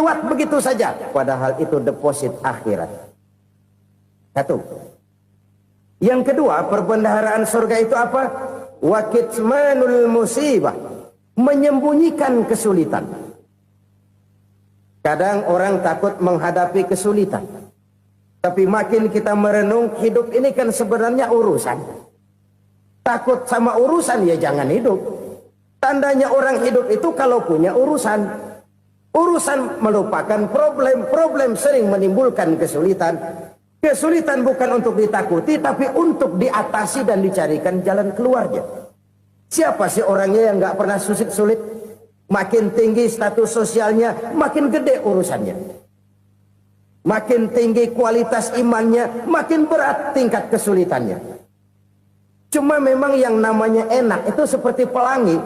lewat begitu saja. Padahal itu deposit akhirat. Satu. Yang kedua, perbendaharaan surga itu apa? Wa kitmanul musibah, menyembunyikan kesulitan. Kadang orang takut menghadapi kesulitan. Tapi makin kita merenung, hidup ini kan sebenarnya urusan. Takut sama urusan, ya jangan hidup. Tandanya orang hidup itu kalau punya urusan. Urusan melupakan problem. Problem sering menimbulkan kesulitan. Kesulitan bukan untuk ditakuti, tapi untuk diatasi dan dicarikan jalan keluarnya. Siapa sih orangnya yang nggak pernah sulit-sulit? Makin tinggi status sosialnya, makin gede urusannya. Makin tinggi kualitas imannya, makin berat tingkat kesulitannya. Cuma memang yang namanya enak itu seperti pelangi.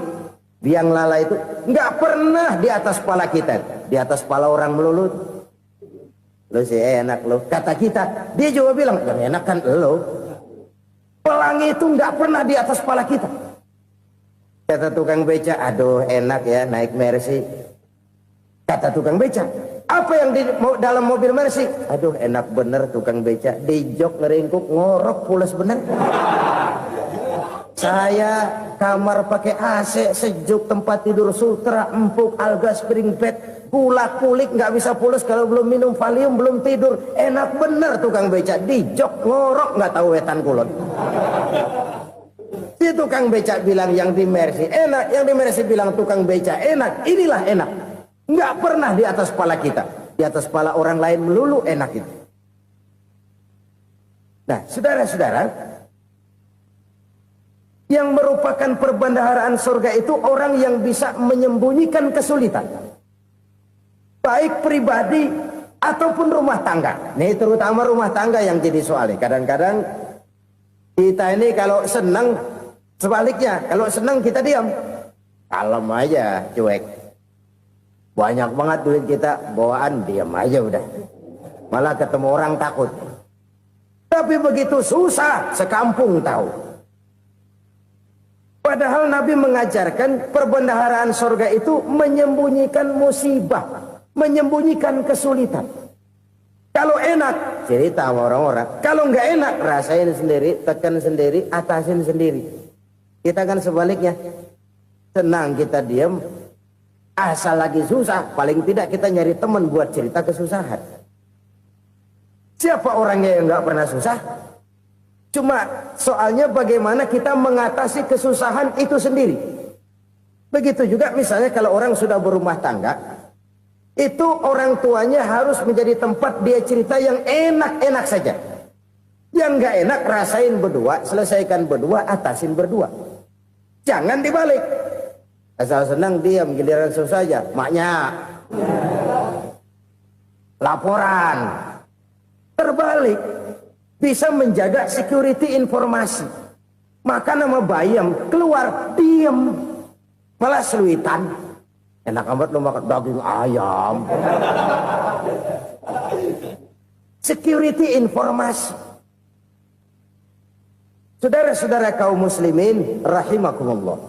Biang lala itu nggak pernah di atas kepala kita, di atas kepala orang melulu. Lo sih enak lo, kata kita. Dia juga bilang, yang enak kan lo. Pelangi itu nggak pernah di atas kepala kita. Kata tukang beca, aduh enak ya naik Mercy. Kata tukang beca, apa yang di dalam mobil Mercy? Aduh enak bener tukang beca, di jok ngeringkuk ngorok pulas bener. Saya kamar pakai AC, sejuk, tempat tidur sutra, empuk, alga, spring bed, kulak kulik, nggak bisa pulas kalau belum minum Valium, belum tidur. Enak bener tukang beca, di jok ngorok nggak tahu wetan kulon. Si tukang beca bilang yang di Mercy enak, yang di Mercy bilang tukang beca enak. Inilah enak, nggak pernah di atas kepala kita, di atas kepala orang lain melulu enak itu. Nah, saudara-saudara, yang merupakan perbendaharaan surga itu orang yang bisa menyembunyikan kesulitan, baik pribadi ataupun rumah tangga. Nih terutama rumah tangga yang jadi soalnya. Kadang-kadang kita ini kalau senang, sebaliknya kalau senang kita diam, kalem aja, cuek. Banyak banget duit kita, bawaan diam aja udah. Malah ketemu orang takut. Tapi begitu susah, sekampung tahu. Padahal Nabi mengajarkan perbendaharaan surga itu menyembunyikan musibah, menyembunyikan kesulitan. Kalau enak, cerita sama orang-orang. Kalau nggak enak, rasain sendiri, tekan sendiri, atasin sendiri. Kita kan sebaliknya. Senang kita diam, asal lagi susah, paling tidak kita nyari teman buat cerita kesusahan. Siapa orangnya yang nggak pernah susah? Cuma soalnya bagaimana kita mengatasi kesusahan itu sendiri. Begitu juga misalnya kalau orang sudah berumah tangga, itu orang tuanya harus menjadi tempat dia cerita yang enak-enak saja. Yang nggak enak rasain berdua, selesaikan berdua, atasin berdua. Jangan dibalik. Asal senang diam, giliran susah aja. Maknya laporan. Terbalik. Bisa menjaga security informasi. Maka nama bayam keluar diam, malah seluitan. Enak amat lo makan daging ayam. Security informasi. Saudara-saudara kaum muslimin rahimakumullah.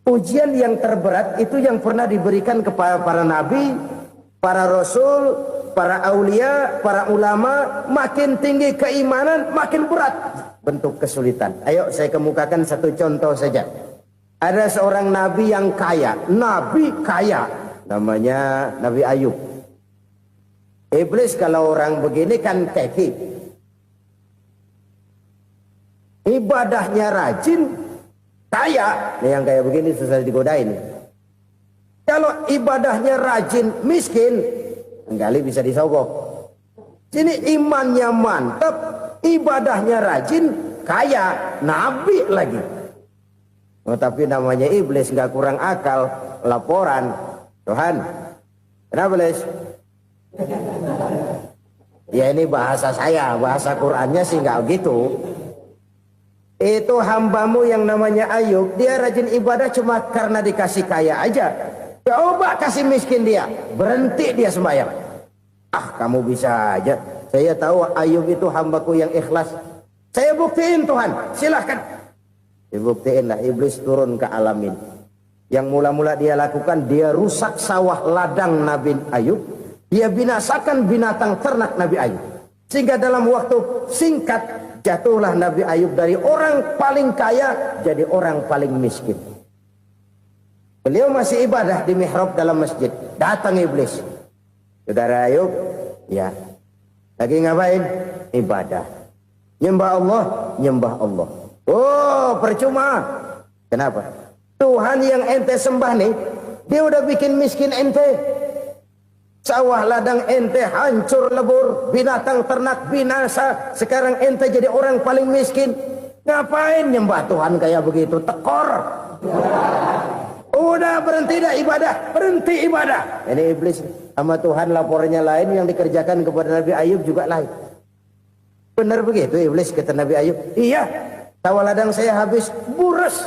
Ujian yang terberat itu yang pernah diberikan kepada para nabi, para rasul, para aulia, para ulama. Makin tinggi keimanan, makin berat bentuk kesulitan. Ayo saya kemukakan satu contoh saja. Ada seorang nabi yang kaya, nabi kaya, namanya Nabi Ayub. Iblis kalau orang begini kan keki, ibadahnya rajin, kaya. Nih yang kayak begini susah digodain. Kalau ibadahnya rajin, miskin, kali bisa disogok. Sini imannya mantap, ibadahnya rajin, kaya, nabi lagi. Oh, tapi namanya iblis nggak kurang akal. Laporan, Tuhan, kenapa les? Ya ini bahasa saya, bahasa Qurannya sih nggak gitu. Itu hambamu yang namanya Ayub, dia rajin ibadah cuma karena dikasih kaya aja. Coba kasih miskin dia, berhenti dia sembahyang. Ah kamu bisa aja. Saya tahu Ayub itu hambaku yang ikhlas. Saya buktiin Tuhan, silahkan. Dibuktiin lah, iblis turun ke alamin. Yang mula-mula dia lakukan, dia rusak sawah ladang Nabi Ayub. Dia binasakan binatang ternak Nabi Ayub. Sehingga dalam waktu singkat, jatuhlah Nabi Ayub dari orang paling kaya jadi orang paling miskin. Beliau masih ibadah di mihrab dalam masjid. Datang iblis. Saudara Ayub, ya, lagi ngapain? Ibadah. Nyembah Allah, nyembah Allah. Oh, percuma. Kenapa? Tuhan yang ente sembah nih, dia udah bikin miskin ente. Sawah ladang ente hancur lebur, binatang ternak binasa. Sekarang ente jadi orang paling miskin. Ngapain nyembah Tuhan kayak begitu? Tekor. Udah berhenti dah ibadah, berhenti ibadah. Ini iblis sama Tuhan lapornya lain, yang dikerjakan kepada Nabi Ayub juga lain. Benar begitu iblis, kata Nabi Ayub. Iya, sawah ladang saya habis, buras.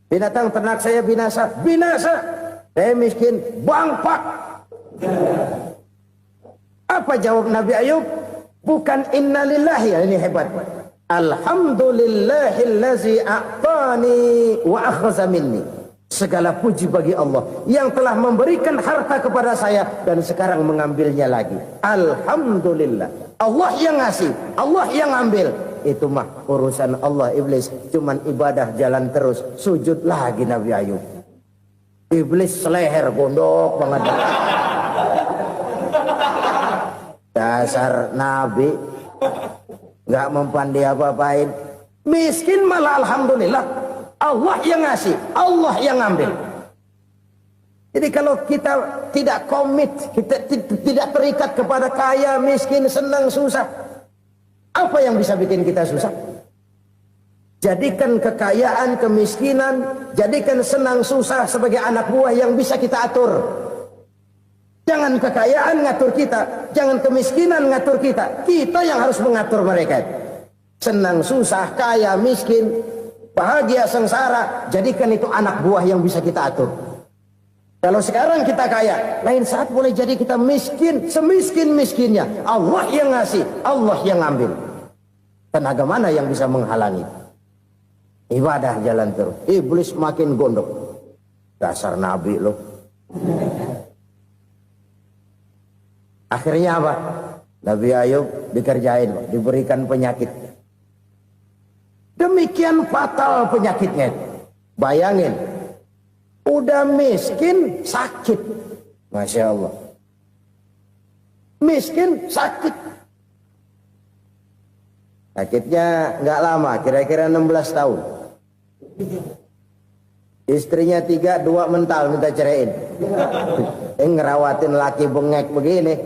Binatang ternak saya binasa, binasa. Saya miskin, bangpak. Apa jawab Nabi Ayub? Bukan innalillahi, ya, ini hebat. Alhamdulillahillazi a'tani wa akhza minni. Segala puji bagi Allah yang telah memberikan harta kepada saya dan sekarang mengambilnya lagi. Alhamdulillah. Allah yang ngasih, Allah yang ambil. Itu mah urusan Allah. Iblis cuman ibadah jalan terus, sujud lagi Nabi Ayub. Iblis seleher gondok banget. Dasar Nabi nggak mempan dia apa-apain. Miskin malah alhamdulillah. Allah yang ngasih, Allah yang ambil. Jadi kalau kita tidak komit, kita tidak terikat kepada kaya, miskin, senang, susah, apa yang bisa bikin kita susah? Jadikan kekayaan, kemiskinan, jadikan senang, susah sebagai anak buah yang bisa kita atur. Jangan kekayaan ngatur kita, jangan kemiskinan ngatur kita. Kita yang harus mengatur mereka. Senang, susah, kaya, miskin, bahagia, sengsara, jadikan itu anak buah yang bisa kita atur. Kalau sekarang kita kaya, lain saat boleh jadi kita miskin, semiskin-miskinnya. Allah yang ngasih, Allah yang ambil. Tenaga mana yang bisa menghalangi? Ibadah jalan terus. Iblis makin gondok. Dasar Nabi loh. Akhirnya apa? Nabi Ayub dikerjain, diberikan penyakit. Demikian fatal penyakitnya. Bayangin, udah miskin, sakit. Masya Allah. Miskin, sakit. Sakitnya nggak lama, kira-kira 16 tahun. Istrinya 3, 2 mental minta ceraiin. Ngerawatin laki bengek begini.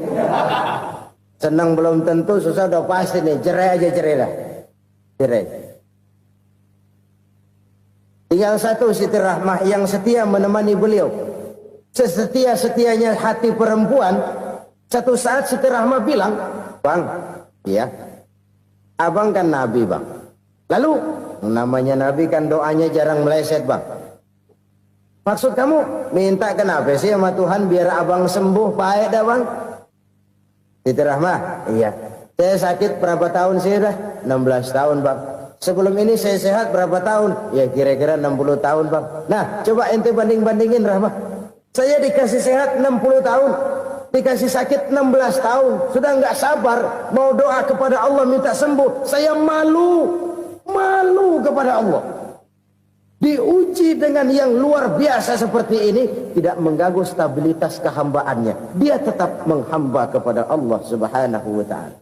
Senang belum tentu, susah udah pasti nih. Cerai aja, cerai lah. Cerai. Tinggal satu Siti Rahmah yang setia menemani beliau. Sesetia-setianya hati perempuan. Satu saat Siti Rahmah bilang, "Bang, ya, abang kan Nabi, Bang. Lalu, namanya Nabi kan doanya jarang meleset, Bang. Maksud kamu minta kenapa sih sama Tuhan biar abang sembuh, baik dah, Bang?" Siti Rahmah, iya. Saya sakit berapa tahun sih dah? 16 tahun, Bang. Sebelum ini saya sehat berapa tahun? Ya kira-kira 60 tahun, Bang. Nah, coba ente banding-bandingin, Rahmah. Saya dikasih sehat 60 tahun, dikasih sakit 16 tahun. Sudah nggak sabar mau doa kepada Allah minta sembuh. Saya malu kepada Allah. Diuji dengan yang luar biasa seperti ini, tidak mengganggu stabilitas kehambaannya. Dia tetap menghamba kepada Allah Subhanahu wa ta'ala.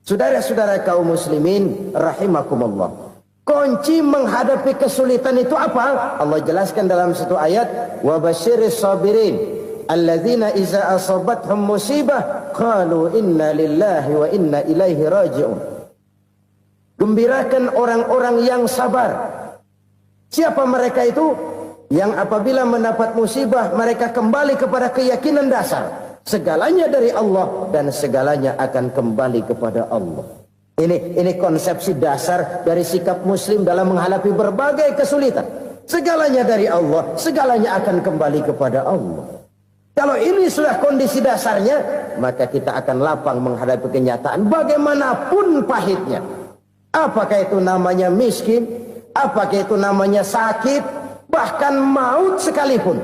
Saudara-saudara kaum muslimin rahimakumullah. Kunci menghadapi kesulitan itu apa? Allah jelaskan dalam satu ayat, wa basyiris sabirin alladzina iza asabathum musibah qalu inna lillahi wa inna ilaihi raji'un. Gembirakan orang-orang yang sabar. Siapa mereka itu? Yang apabila mendapat musibah mereka kembali kepada keyakinan dasar. Segalanya dari Allah dan segalanya akan kembali kepada Allah. Ini konsepsi dasar dari sikap muslim dalam menghadapi berbagai kesulitan. Segalanya dari Allah, segalanya akan kembali kepada Allah. Kalau ini sudah kondisi dasarnya, maka kita akan lapang menghadapi kenyataan bagaimanapun pahitnya. Apakah itu namanya miskin? Apakah itu namanya sakit? Bahkan maut sekalipun,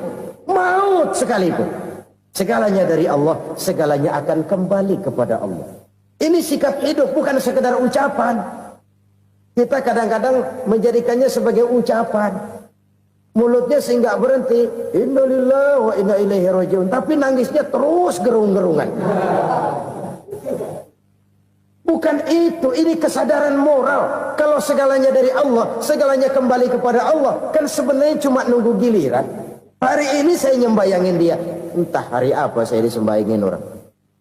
segalanya dari Allah, segalanya akan kembali kepada Allah. Ini sikap hidup, bukan sekedar ucapan. Kita kadang-kadang menjadikannya sebagai ucapan. Mulutnya sehingga berhenti, innalillahi wa inna ilaihi rajiun, tapi nangisnya terus gerung-gerungan. Bukan itu, ini kesadaran moral. Kalau segalanya dari Allah, segalanya kembali kepada Allah, kan sebenarnya cuma nunggu giliran. Hari ini saya nyembayangin dia, entah hari apa saya disembayangin orang.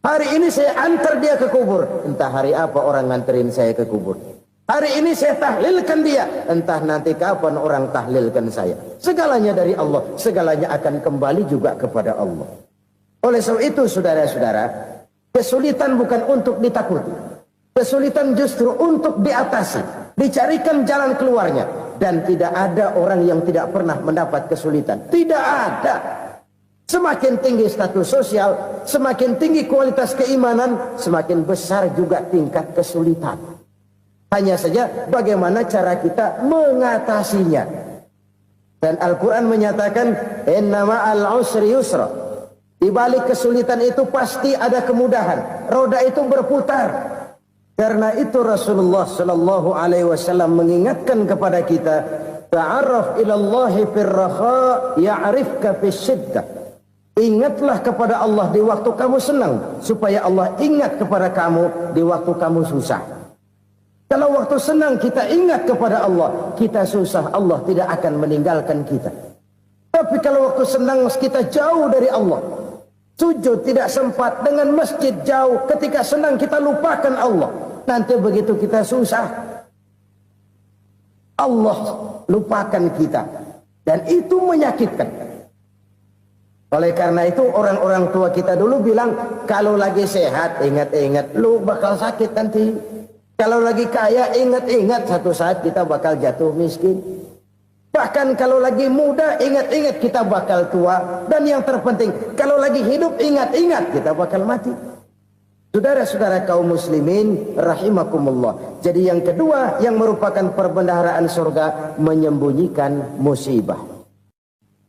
Hari ini saya antar dia ke kubur, entah hari apa orang nganterin saya ke kubur. Hari ini saya tahlilkan dia, entah nanti kapan orang tahlilkan saya. Segalanya dari Allah, segalanya akan kembali juga kepada Allah. Oleh sebab itu saudara-saudara, kesulitan bukan untuk ditakuti. Kesulitan justru untuk diatasi, dicarikan jalan keluarnya. Dan tidak ada orang yang tidak pernah mendapat kesulitan. Tidak ada. Semakin tinggi status sosial, semakin tinggi kualitas keimanan, semakin besar juga tingkat kesulitan. Hanya saja bagaimana cara kita mengatasinya. Dan Al-Quran menyatakan, inna ma'al usri yusra. Di balik kesulitan itu pasti ada kemudahan. Roda itu berputar. Karena itu Rasulullah sallallahu alaihi wasallam mengingatkan kepada kita, ta'arraf ilallahi fir raha ya'rifka fis syiddah. Ingatlah kepada Allah di waktu kamu senang, supaya Allah ingat kepada kamu di waktu kamu susah. Kalau waktu senang kita ingat kepada Allah, kita susah, Allah tidak akan meninggalkan kita. Tapi kalau waktu senang kita jauh dari Allah, sujud tidak sempat, dengan masjid jauh, ketika senang kita lupakan Allah. Nanti begitu kita susah, Allah lupakan kita. Dan itu menyakitkan. Oleh karena itu orang-orang tua kita dulu bilang, kalau lagi sehat ingat-ingat lu bakal sakit nanti. Kalau lagi kaya ingat-ingat satu saat kita bakal jatuh miskin. Bahkan kalau lagi muda ingat-ingat kita bakal tua. Dan yang terpenting, kalau lagi hidup ingat-ingat kita bakal mati. Saudara-saudara kaum muslimin rahimakumullah. Jadi yang kedua yang merupakan perbendaharaan surga, menyembunyikan musibah.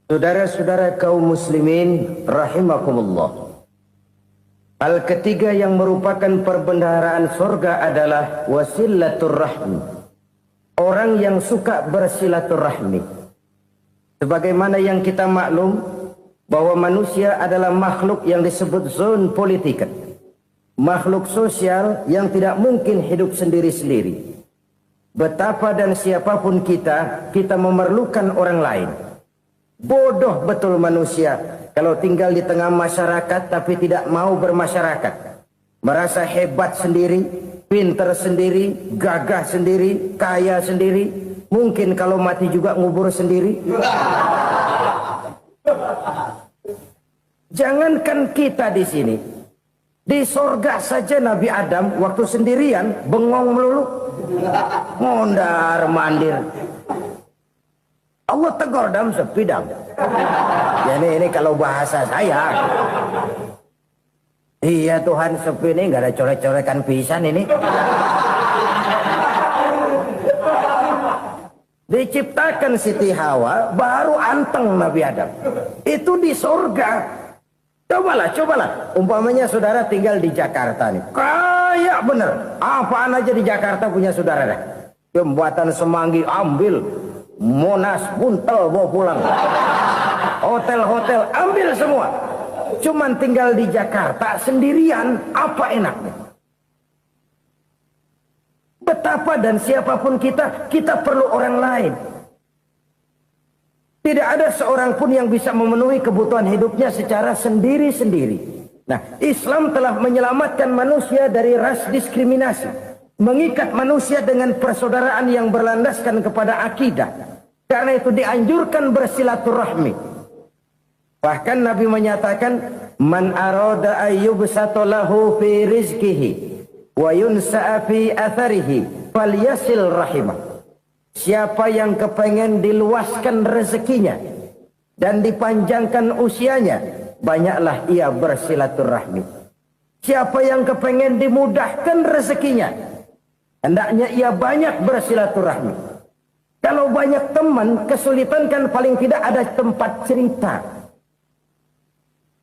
Saudara-saudara kaum muslimin rahimakumullah. Hal ketiga yang merupakan perbendaharaan surga adalah wasilatur rahmi. Orang yang suka bersilaturahmi. Sebagaimana yang kita maklum bahwa manusia adalah makhluk yang disebut zon politika. Makhluk sosial yang tidak mungkin hidup sendiri-sendiri. Betapa dan siapapun kita memerlukan orang lain. Bodoh betul manusia kalau tinggal di tengah masyarakat tapi tidak mau bermasyarakat. Merasa hebat sendiri, pintar sendiri, gagah sendiri, kaya sendiri. Mungkin kalau mati juga ngubur sendiri. Jangankan kita di sini. Di sorga saja Nabi Adam waktu sendirian bengong melulu, mondar mandir. Allah tegur dam sepidam. Ya ini kalau bahasa saya. Iya Tuhan, sepi ini nggak ada coret-coretan pisan ini. Diciptakan Siti Hawa baru anteng Nabi Adam. Itu di sorga. Cobalah. Umpamanya saudara tinggal di Jakarta nih. Kayak bener. Apaan aja di Jakarta punya saudara dah. Jembatan Semanggi ambil. Monas, Buntel bawa pulang. Hotel-hotel ambil semua. Cuman tinggal di Jakarta sendirian, apa enaknya? Betapa dan siapapun kita perlu orang lain. Tidak ada seorang pun yang bisa memenuhi kebutuhan hidupnya secara sendiri-sendiri. Nah, Islam telah menyelamatkan manusia dari ras diskriminasi. Mengikat manusia dengan persaudaraan yang berlandaskan kepada akidah. Karena itu dianjurkan bersilaturahmi. Bahkan Nabi menyatakan, man arada ayyubsata lahu fi rizkihi wa yunsa'a fi atharihi falyasil rahimah. Siapa yang kepengen diluaskan rezekinya dan dipanjangkan usianya, banyaklah ia bersilaturahmi. Siapa yang kepengen dimudahkan rezekinya, hendaknya ia banyak bersilaturahmi. Kalau banyak teman, kesulitan kan paling tidak ada tempat cerita.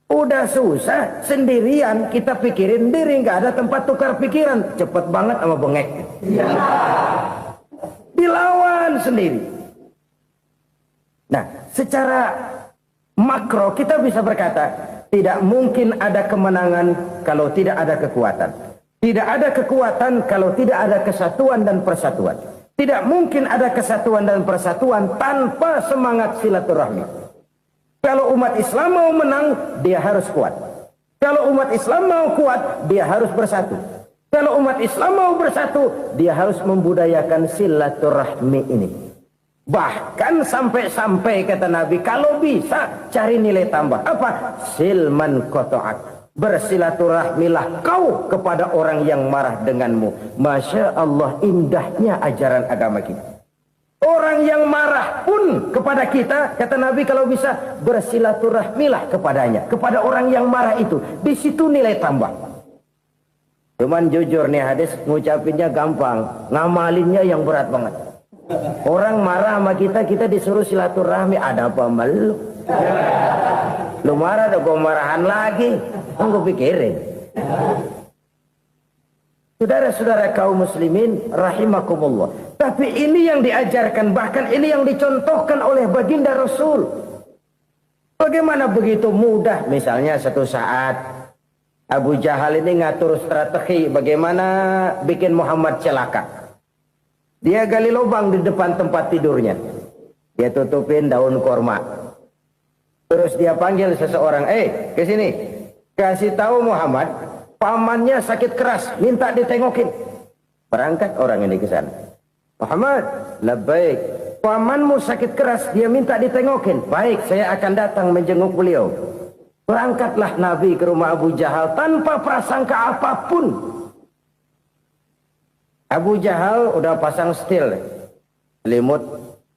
Udah susah, sendirian, kita pikirin diri, nggak ada tempat tukar pikiran. Cepet banget sama bengek. Dilawan sendiri. Nah, secara makro kita bisa berkata, tidak mungkin ada kemenangan kalau tidak ada kekuatan. Tidak ada kekuatan kalau tidak ada kesatuan dan persatuan. Tidak mungkin ada kesatuan dan persatuan tanpa semangat silaturahmi. Kalau umat Islam mau menang, dia harus kuat. Kalau umat Islam mau kuat, dia harus bersatu. Kalau umat Islam mau bersatu, dia harus membudayakan silaturahmi ini. Bahkan sampai-sampai kata Nabi, kalau bisa cari nilai tambah. Apa? Silman koto'ak. Bersilaturahmilah kau kepada orang yang marah denganmu. Masya Allah, indahnya ajaran agama kita. Orang yang marah pun kepada kita, kata Nabi, kalau bisa bersilaturahmilah kepadanya, kepada orang yang marah itu. Di situ nilai tambah. Cuman jujur nih hadis, ngucapinnya gampang, ngamalinnya yang berat banget. Orang marah sama kita, kita disuruh silaturahmi. Ada apa malu? Lu marah, ada gue marahan lagi. Gue pikirin. Saudara-saudara kaum muslimin rahimakumullah. Tapi ini yang diajarkan, bahkan ini yang dicontohkan oleh baginda Rasul. Bagaimana begitu mudah, misalnya satu saat Abu Jahal ini ngatur strategi bagaimana bikin Muhammad celaka. Dia gali lubang di depan tempat tidurnya. Dia tutupin daun korma. Terus dia panggil seseorang, ke sini. Kasih tahu Muhammad, pamannya sakit keras, minta ditengokin. Berangkat orang ini ke sana. Muhammad, labbaik. Pamanmu sakit keras, dia minta ditengokin. Baik, saya akan datang menjenguk beliau. Berangkatlah Nabi ke rumah Abu Jahal tanpa prasangka apapun. Abu Jahal udah pasang stil, selimut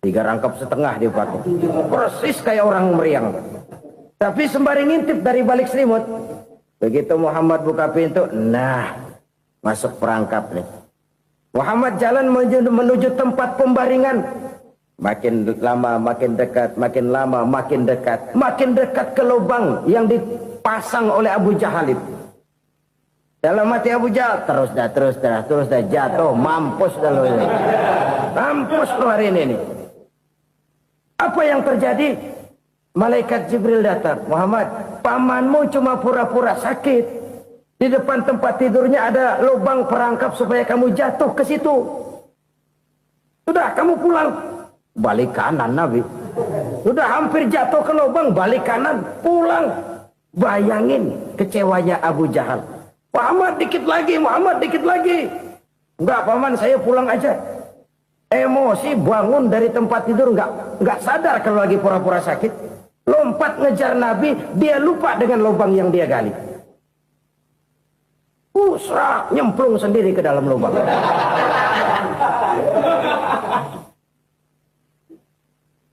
3 rangkap setengah dipakai. Persis kayak orang meriang. Tapi sembari ngintip dari balik selimut. Begitu Muhammad buka pintu, nah, masuk perangkap nih. Muhammad jalan menuju tempat pembaringan. Makin lama makin dekat, makin lama makin dekat. Makin dekat ke lubang yang dipasang oleh Abu Jahal itu. Dalam hati Abu Jahal, terus dah jatuh, mampus dah lo ini. Mampus lo hari ini nih. Apa yang terjadi? Malaikat Jibril datang. Muhammad, pamanmu cuma pura-pura sakit. Di depan tempat tidurnya ada lubang perangkap supaya kamu jatuh ke situ. Sudah, kamu pulang. Balik kanan Nabi. Sudah hampir jatuh ke lubang, balik kanan, pulang. Bayangin kecewanya Abu Jahal. Muhammad dikit lagi, Muhammad dikit lagi. Enggak paman, saya pulang aja. Emosi bangun dari tempat tidur, enggak sadar kalau lagi pura-pura sakit. Lompat ngejar Nabi, dia lupa dengan lubang yang dia gali. Serak, nyemplung sendiri ke dalam lubang.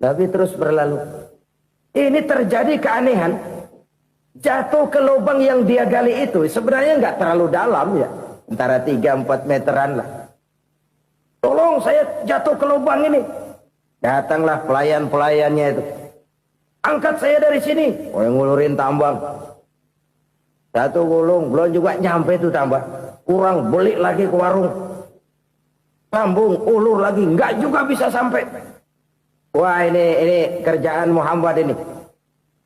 Nabi terus berlalu. Ini terjadi keanehan. Jatuh ke lubang yang dia gali itu sebenarnya nggak terlalu dalam ya. Antara 3-4 meteran lah. Tolong saya jatuh ke lubang ini. Datanglah pelayan-pelayannya itu. Angkat saya dari sini. Oh, yang ngulurin tambang. Satu gulung, belum juga nyampe itu tambang. Kurang, beli lagi ke warung. Sambung, ulur lagi, nggak juga bisa sampai. Wah, ini kerjaan Muhammad ini.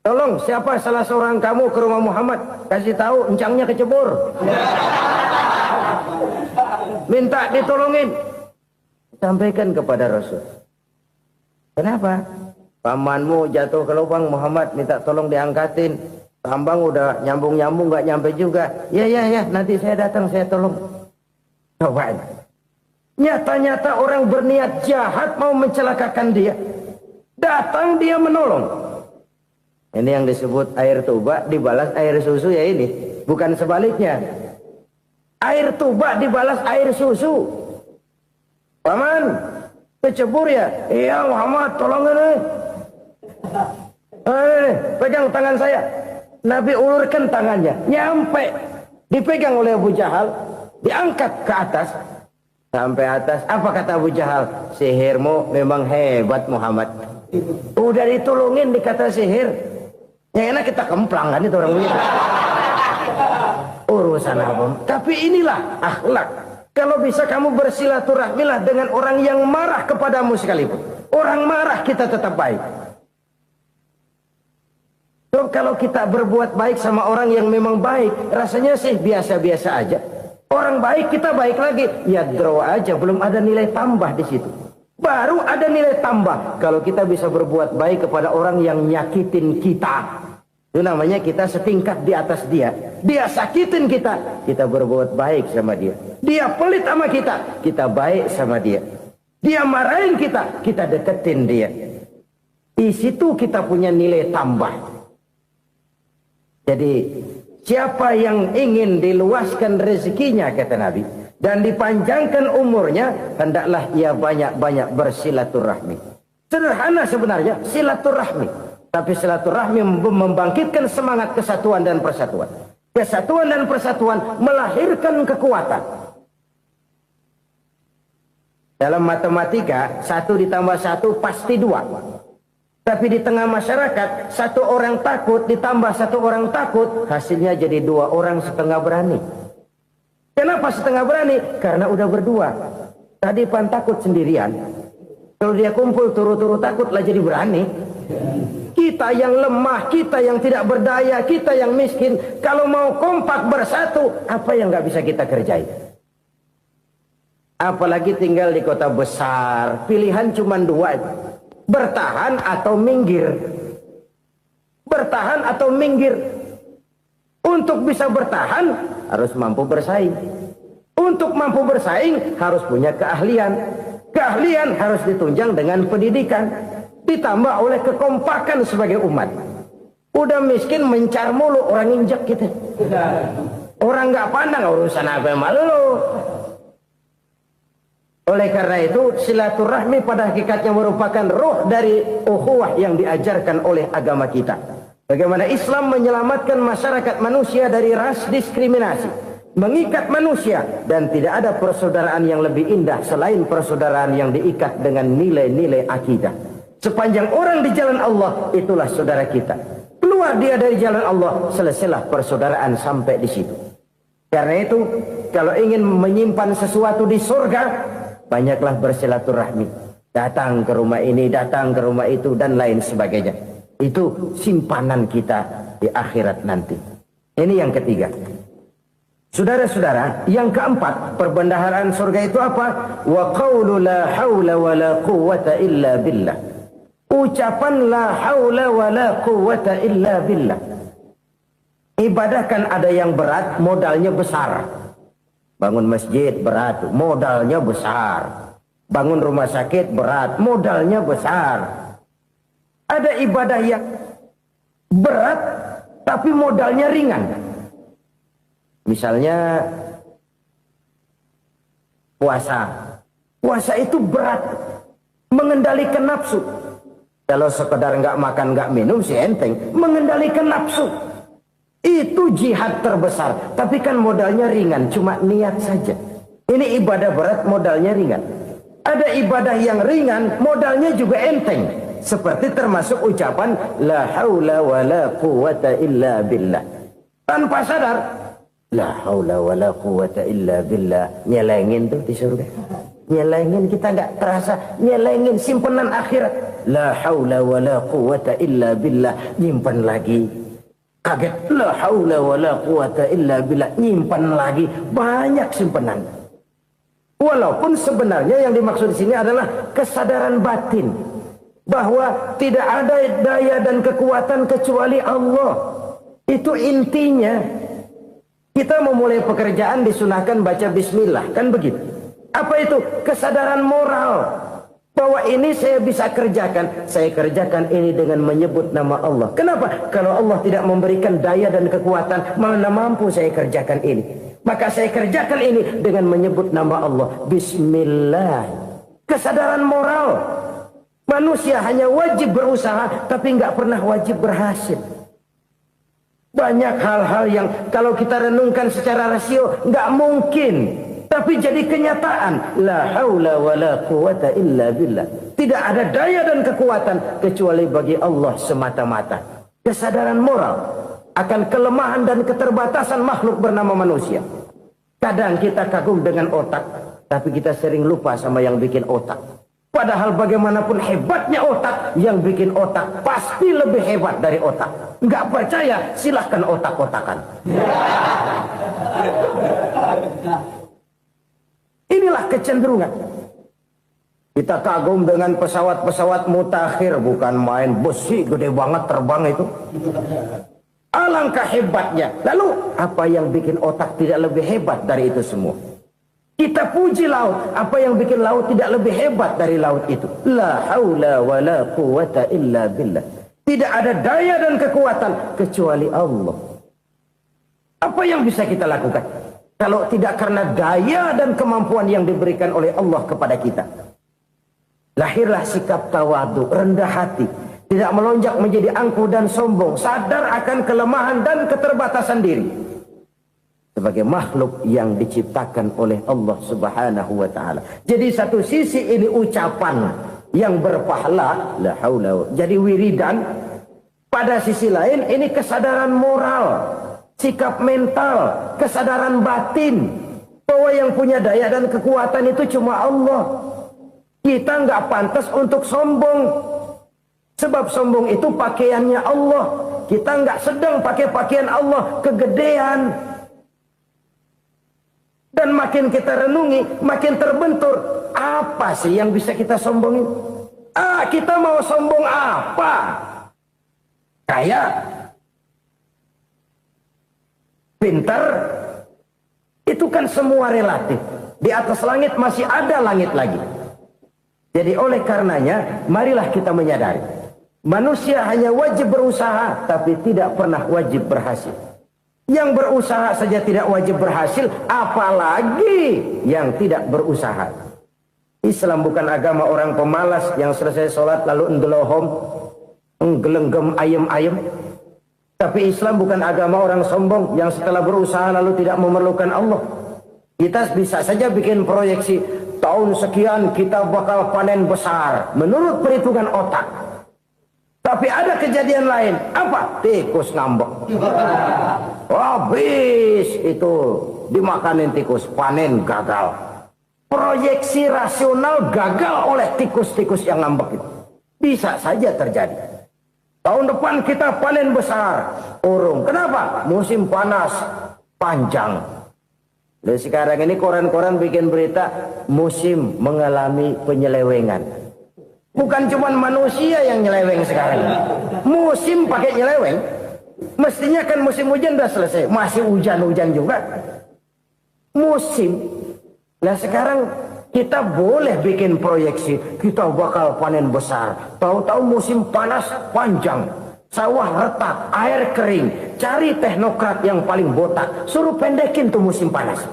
Tolong, siapa salah seorang kamu ke rumah Muhammad? Kasih tahu, encangnya kecebur. Minta ditolongin. Sampaikan kepada Rasul. Kenapa? Pamanmu jatuh ke lubang, Muhammad minta tolong diangkatin. Tambang udah nyambung-nyambung nggak nyampe juga. Ya, nanti saya datang, saya tolong. Coba. Nyata-nyata orang berniat jahat mau mencelakakan dia. Datang dia menolong. Ini yang disebut air tuba dibalas air susu ya ini. Bukan sebaliknya. Air tuba dibalas air susu. Paman, kecebur ya? Iya Muhammad, tolong ini. Pegang tangan saya. Nabi ulurkan tangannya, nyampe, dipegang oleh Abu Jahal, diangkat ke atas. Sampai atas, apa kata Abu Jahal? Sihirmu memang hebat Muhammad. Udah ditolongin dikata sihir. Yang enak kita kemplang kan itu orang begitu. Urusan apa? Tapi inilah akhlak. Kalau bisa kamu bersilaturahmilah dengan orang yang marah kepadamu sekalipun. Orang marah kita tetap baik. So, kalau kita berbuat baik sama orang yang memang baik, rasanya sih biasa-biasa aja. Orang baik kita baik lagi, ya draw aja, belum ada nilai tambah di situ. Baru ada nilai tambah kalau kita bisa berbuat baik kepada orang yang nyakitin kita. Itu namanya kita setingkat di atas dia. Dia sakitin kita, kita berbuat baik sama dia. Dia pelit sama kita, kita baik sama dia. Dia marahin kita, kita deketin dia. Di situ kita punya nilai tambah. Jadi siapa yang ingin diluaskan rezekinya, kata Nabi, dan dipanjangkan umurnya, hendaklah ia banyak-banyak bersilaturahmi. Sederhana sebenarnya silaturahmi, tapi silaturahmi membangkitkan semangat kesatuan dan persatuan. Kesatuan dan persatuan melahirkan kekuatan. Dalam matematika 1 ditambah 1 pasti 2. Tapi di tengah masyarakat, 1 orang takut ditambah 1 orang takut, hasilnya jadi 2 orang setengah berani. Kenapa setengah berani? Karena udah berdua. Tadi pan takut sendirian. Kalau dia kumpul turu-turu takutlah jadi berani. Kita yang lemah, kita yang tidak berdaya, kita yang miskin, kalau mau kompak bersatu, apa yang nggak bisa kita kerjain? Apalagi tinggal di kota besar, pilihan cuma 2. Bertahan atau minggir. Bertahan atau minggir. Untuk bisa bertahan harus mampu bersaing. Untuk mampu bersaing harus punya keahlian. Keahlian harus ditunjang dengan pendidikan, ditambah oleh kekompakan sebagai umat. Udah miskin mencar mulu, orang injak kita. Orang nggak pandang urusan apa malu. Oleh karena itu, silaturahmi pada hakikatnya merupakan roh dari ukhuwah yang diajarkan oleh agama kita. Bagaimana Islam menyelamatkan masyarakat manusia dari ras diskriminasi, mengikat manusia, dan tidak ada persaudaraan yang lebih indah selain persaudaraan yang diikat dengan nilai-nilai akidah. Sepanjang orang di jalan Allah, itulah saudara kita. Keluar dia dari jalan Allah, selesailah persaudaraan sampai di situ. Karena itu, kalau ingin menyimpan sesuatu di surga, banyaklah bersilaturahmi. Datang ke rumah ini, datang ke rumah itu, dan lain sebagainya. Itu simpanan kita di akhirat nanti. Ini yang ketiga. Saudara-saudara, yang keempat, perbendaharaan surga itu apa? Wa qawlu la hawla wa la quwwata illa billah. Ucapan la hawla wa la quwwata illa billah. Ibadah kan ada yang berat, modalnya besar. Bangun masjid berat, modalnya besar. Bangun rumah sakit berat, modalnya besar. Ada ibadah yang berat, tapi modalnya ringan. Misalnya puasa. Puasa itu berat, mengendalikan nafsu. Kalau sekedar nggak makan, nggak minum sih enteng. Mengendalikan nafsu. Itu jihad terbesar, tapi kan modalnya ringan, cuma niat saja. Ini ibadah berat, modalnya ringan. Ada ibadah yang ringan, modalnya juga enteng. Seperti termasuk ucapan la haula wa la quwwata illa billah. Tanpa sadar, la haula wa la quwwata illa billah. Nyelengin tuh di surga. Nyelengin, kita nggak terasa. Nyelengin simpenan akhirat. La haula wa la quwwata illa billah. Nyimpan lagi. Kaget, la haula wa la quwata illa billah, nyimpan lagi, banyak simpanan. Walaupun sebenarnya yang dimaksud di sini adalah kesadaran batin bahwa tidak ada daya dan kekuatan kecuali Allah. Itu intinya. Kita memulai pekerjaan disunahkan baca bismillah, kan begitu. Apa itu? Kesadaran moral. Bahwa ini saya bisa kerjakan. Saya kerjakan ini dengan menyebut nama Allah. Kenapa? Kalau Allah tidak memberikan daya dan kekuatan, mana mampu saya kerjakan ini. Maka saya kerjakan ini dengan menyebut nama Allah. Bismillah. Kesadaran moral. Manusia hanya wajib berusaha, tapi nggak pernah wajib berhasil. Banyak hal-hal yang kalau kita renungkan secara rasio, nggak mungkin. Tapi jadi kenyataan, la haula wala quwata illa billah. Tidak ada daya dan kekuatan kecuali bagi Allah semata-mata. Kesadaran moral akan kelemahan dan keterbatasan makhluk bernama manusia. Kadang kita kagum dengan otak, tapi kita sering lupa sama yang bikin otak. Padahal bagaimanapun hebatnya otak, yang bikin otak pasti lebih hebat dari otak. Nggak percaya, silahkan otak-otakan. Inilah kecenderungan. Kita kagum dengan pesawat-pesawat mutakhir, bukan main, besi gede banget terbang itu. Alangkah hebatnya. Lalu apa yang bikin otak tidak lebih hebat dari itu semua? Kita puji laut, apa yang bikin laut tidak lebih hebat dari laut itu? La haula wala quwata illa billah. Tidak ada daya dan kekuatan kecuali Allah. Apa yang bisa kita lakukan kalau tidak karena daya dan kemampuan yang diberikan oleh Allah kepada kita? Lahirlah sikap tawadu, rendah hati, tidak melonjak menjadi angkuh dan sombong, sadar akan kelemahan dan keterbatasan diri. Sebagai makhluk yang diciptakan oleh Allah Subhanahu wa taala. Jadi satu sisi ini ucapan yang berpahala, la haula, jadi wiridan. Pada sisi lain ini kesadaran moral, sikap mental, kesadaran batin bahwa yang punya daya dan kekuatan itu cuma Allah. Kita nggak pantas untuk sombong, sebab sombong itu pakaiannya Allah. Kita nggak sedang pakai pakaian Allah, kegedean. Dan makin kita renungi, makin terbentur. Apa sih yang bisa kita sombongin? Kita mau sombong apa? Kaya, pintar, itu kan semua relatif. Di atas langit masih ada langit lagi. Jadi oleh karenanya, marilah kita menyadari. Manusia hanya wajib berusaha, tapi tidak pernah wajib berhasil. Yang berusaha saja tidak wajib berhasil, apalagi yang tidak berusaha. Islam bukan agama orang pemalas yang selesai sholat lalu enggelohom, enggelenggem ayem-ayem. Tapi Islam bukan agama orang sombong yang setelah berusaha lalu tidak memerlukan Allah. Kita bisa saja bikin proyeksi, tahun sekian kita bakal panen besar menurut perhitungan otak. Tapi ada kejadian lain. Apa? Tikus ngambek. Habis itu dimakanin tikus, panen gagal. Proyeksi rasional gagal oleh tikus-tikus yang ngambek itu. Bisa saja terjadi. Tahun depan kita panen besar, urung. Kenapa? Musim panas panjang. Dan sekarang ini koran-koran bikin berita musim mengalami penyelewengan. Bukan cuma manusia yang nyeleweng sekarang. Musim pakai nyeleweng. Mestinya kan musim hujan udah selesai. Masih hujan-hujan juga. Musim. Nah sekarang kita boleh bikin proyeksi. Kita bakal panen besar. Tahu-tahu musim panas panjang. Sawah retak, air kering. Cari teknokrat yang paling botak. Suruh pendekin tuh musim panas.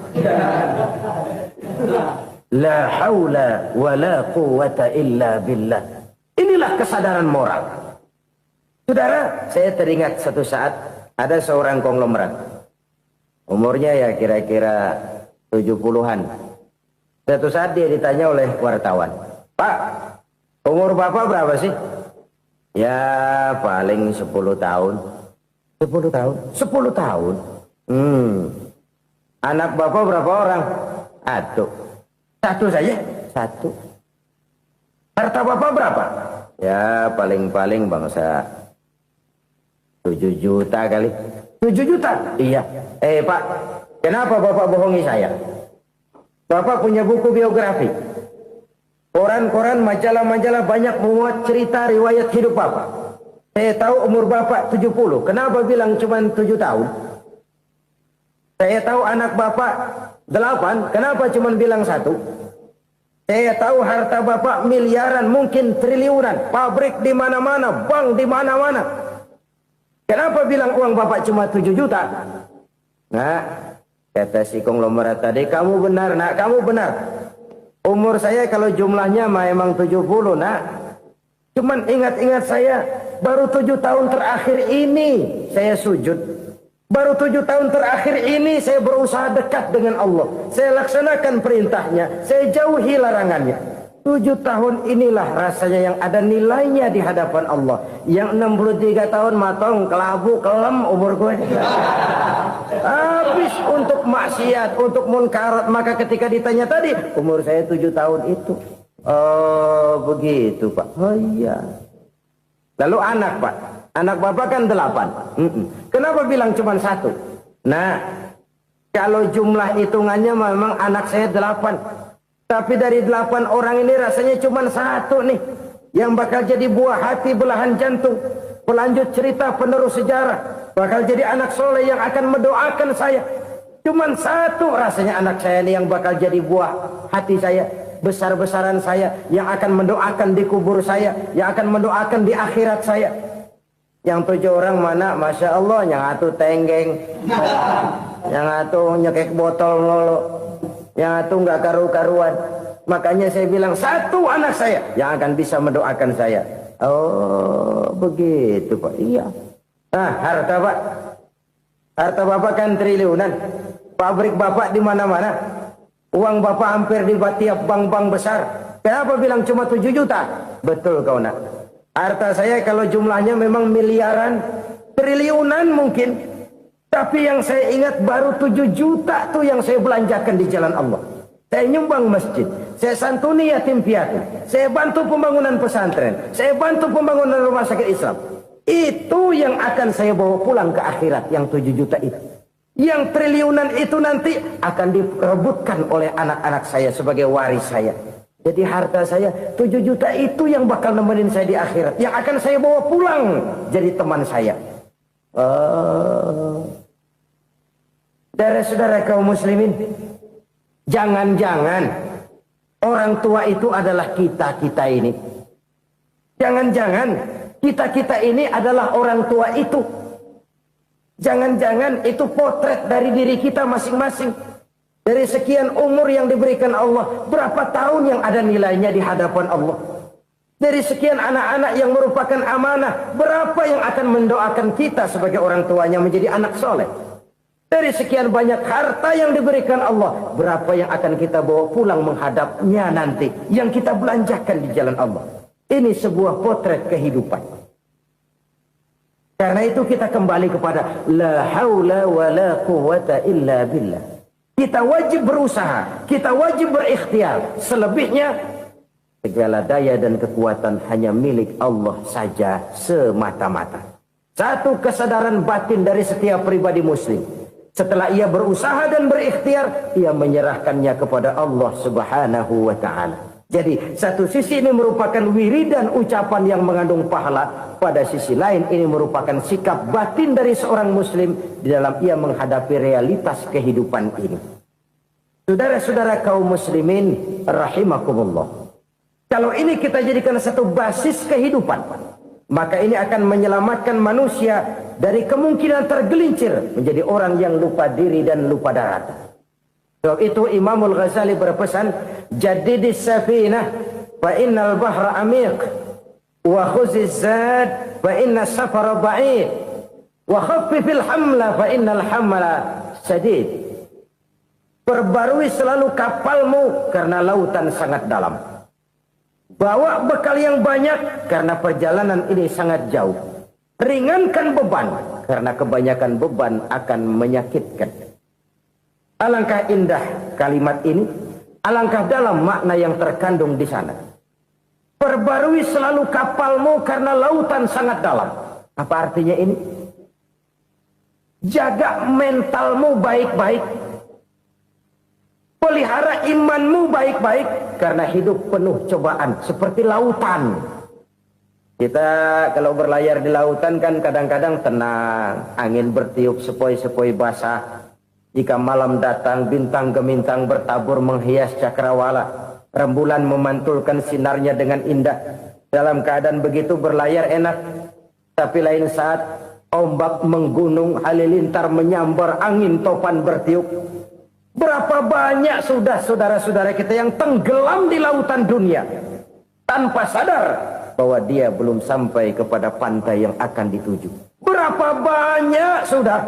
La haula wa la quwata illa billah. Inilah kesadaran moral. Saudara, saya teringat satu saat ada seorang konglomerat. Umurnya ya kira-kira 70-an. Satu saat dia ditanya oleh wartawan, "Pak, umur Bapak berapa sih?" "Ya paling 10 tahun." 10 tahun? 10 tahun? Anak Bapak berapa orang? Satu saja? Satu. Harta Bapak berapa? Ya paling-paling bangsa 7 juta kali. 7 juta? Iya. Pak, kenapa Bapak bohongi saya? Bapak punya buku biografi. Koran-koran, majalah-majalah banyak memuat cerita riwayat hidup Bapak. Saya tahu umur Bapak 70. Kenapa bilang cuma 7 tahun? Saya tahu anak Bapak 8. Kenapa cuma bilang 1? Saya tahu harta Bapak miliaran, mungkin triliunan. Pabrik di mana-mana, bank di mana-mana. Kenapa bilang uang Bapak cuma 7 juta? Nah, kata si konglomerat tadi, kamu benar nak, kamu benar. Umur saya kalau jumlahnya memang 70 nak. Cuman ingat-ingat saya, baru 7 tahun terakhir ini saya sujud. Baru 7 tahun terakhir ini saya berusaha dekat dengan Allah. Saya laksanakan perintahnya. Saya jauhi larangannya. 7 tahun inilah rasanya yang ada nilainya di hadapan Allah. Yang 63 tahun matong, kelabu, kelem umur gue. Habis untuk maksiat, untuk munkarat. Maka ketika ditanya tadi, umur saya 7 tahun itu. Oh begitu Pak. Oh iya. Lalu anak Pak. Anak bapak kan 8. Kenapa bilang cuma 1? Nah, kalau jumlah hitungannya memang anak saya 8. Tapi dari 8 orang ini rasanya cuma 1 nih. Yang bakal jadi buah hati, belahan jantung. Pelanjut cerita, penerus sejarah. Bakal jadi anak soleh yang akan mendoakan saya. Cuma 1 rasanya anak saya ini yang bakal jadi buah hati saya. Besar-besaran saya. Yang akan mendoakan di kubur saya. Yang akan mendoakan di akhirat saya. Yang 7 orang mana? Masya Allah, yang atu tenggeng, yang atu nyekek botol lolo, yang atu nggak karu-karuan. Makanya saya bilang 1 anak saya yang akan bisa mendoakan saya. Oh begitu Pak. Iya. Nah harta Pak, harta Bapak kan triliunan. Pabrik Bapak di mana-mana. Uang Bapak hampir di tiap bank-bank besar. Kenapa bilang cuma 7 juta? Betul kau nak. Harta saya kalau jumlahnya memang miliaran, triliunan mungkin. Tapi yang saya ingat baru 7 juta tuh yang saya belanjakan di jalan Allah. Saya nyumbang masjid, saya santuni yatim piatu, saya bantu pembangunan pesantren, saya bantu pembangunan rumah sakit Islam. Itu yang akan saya bawa pulang ke akhirat, yang 7 juta itu. Yang triliunan itu nanti akan diperebutkan oleh anak-anak saya sebagai waris saya. Jadi harta saya 7 juta itu yang bakal nemenin saya di akhirat. Yang akan saya bawa pulang jadi teman saya. Saudara-saudara kaum muslimin. Jangan-jangan orang tua itu adalah kita-kita ini. Jangan-jangan kita-kita ini adalah orang tua itu. Jangan-jangan itu potret dari diri kita masing-masing. Dari sekian umur yang diberikan Allah, berapa tahun yang ada nilainya di hadapan Allah? Dari sekian anak-anak yang merupakan amanah, berapa yang akan mendoakan kita sebagai orang tuanya menjadi anak soleh? Dari sekian banyak harta yang diberikan Allah, berapa yang akan kita bawa pulang menghadapnya nanti, yang kita belanjakan di jalan Allah? Ini sebuah potret kehidupan. Karena itu kita kembali kepada la haula wa la quwwata illa billah. Kita wajib berusaha, kita wajib berikhtiar. Selebihnya, segala daya dan kekuatan hanya milik Allah saja semata-mata. Satu kesadaran batin dari setiap pribadi muslim. Setelah ia berusaha dan berikhtiar, ia menyerahkannya kepada Allah Subhanahu wa ta'ala. Jadi, satu sisi ini merupakan wiridan ucapan yang mengandung pahala. Pada sisi lain, ini merupakan sikap batin dari seorang muslim di dalam ia menghadapi realitas kehidupan ini. Saudara-saudara kaum muslimin, rahimakumullah. Kalau ini kita jadikan satu basis kehidupan, maka ini akan menyelamatkan manusia dari kemungkinan tergelincir menjadi orang yang lupa diri dan lupa darat. Sebab itu Imamul Ghazali berpesan, jadidis safinah fa innal bahra amiq wa khuziz zad fa inna safara ba'id wa khaffifil hamla fa innal hamla sadid. Perbarui selalu kapalmu karena lautan sangat dalam. Bawa bekal yang banyak karena perjalanan ini sangat jauh. Ringankan beban karena kebanyakan beban akan menyakitkan. Alangkah indah kalimat ini, alangkah dalam makna yang terkandung di sana. Perbarui selalu kapalmu karena lautan sangat dalam. Apa artinya ini? Jaga mentalmu baik-baik. Pelihara imanmu baik-baik karena hidup penuh cobaan seperti lautan. Kita kalau berlayar di lautan kan kadang-kadang tenang, angin bertiup sepoi-sepoi basah. Jika malam datang, bintang gemintang bertabur menghias cakrawala. Rembulan memantulkan sinarnya dengan indah. Dalam keadaan begitu berlayar enak. Tapi lain saat ombak menggunung, halilintar menyambar, angin topan bertiup. Berapa banyak sudah saudara-saudara kita yang tenggelam di lautan dunia tanpa sadar bahwa dia belum sampai kepada pantai yang akan dituju. Berapa banyak sudah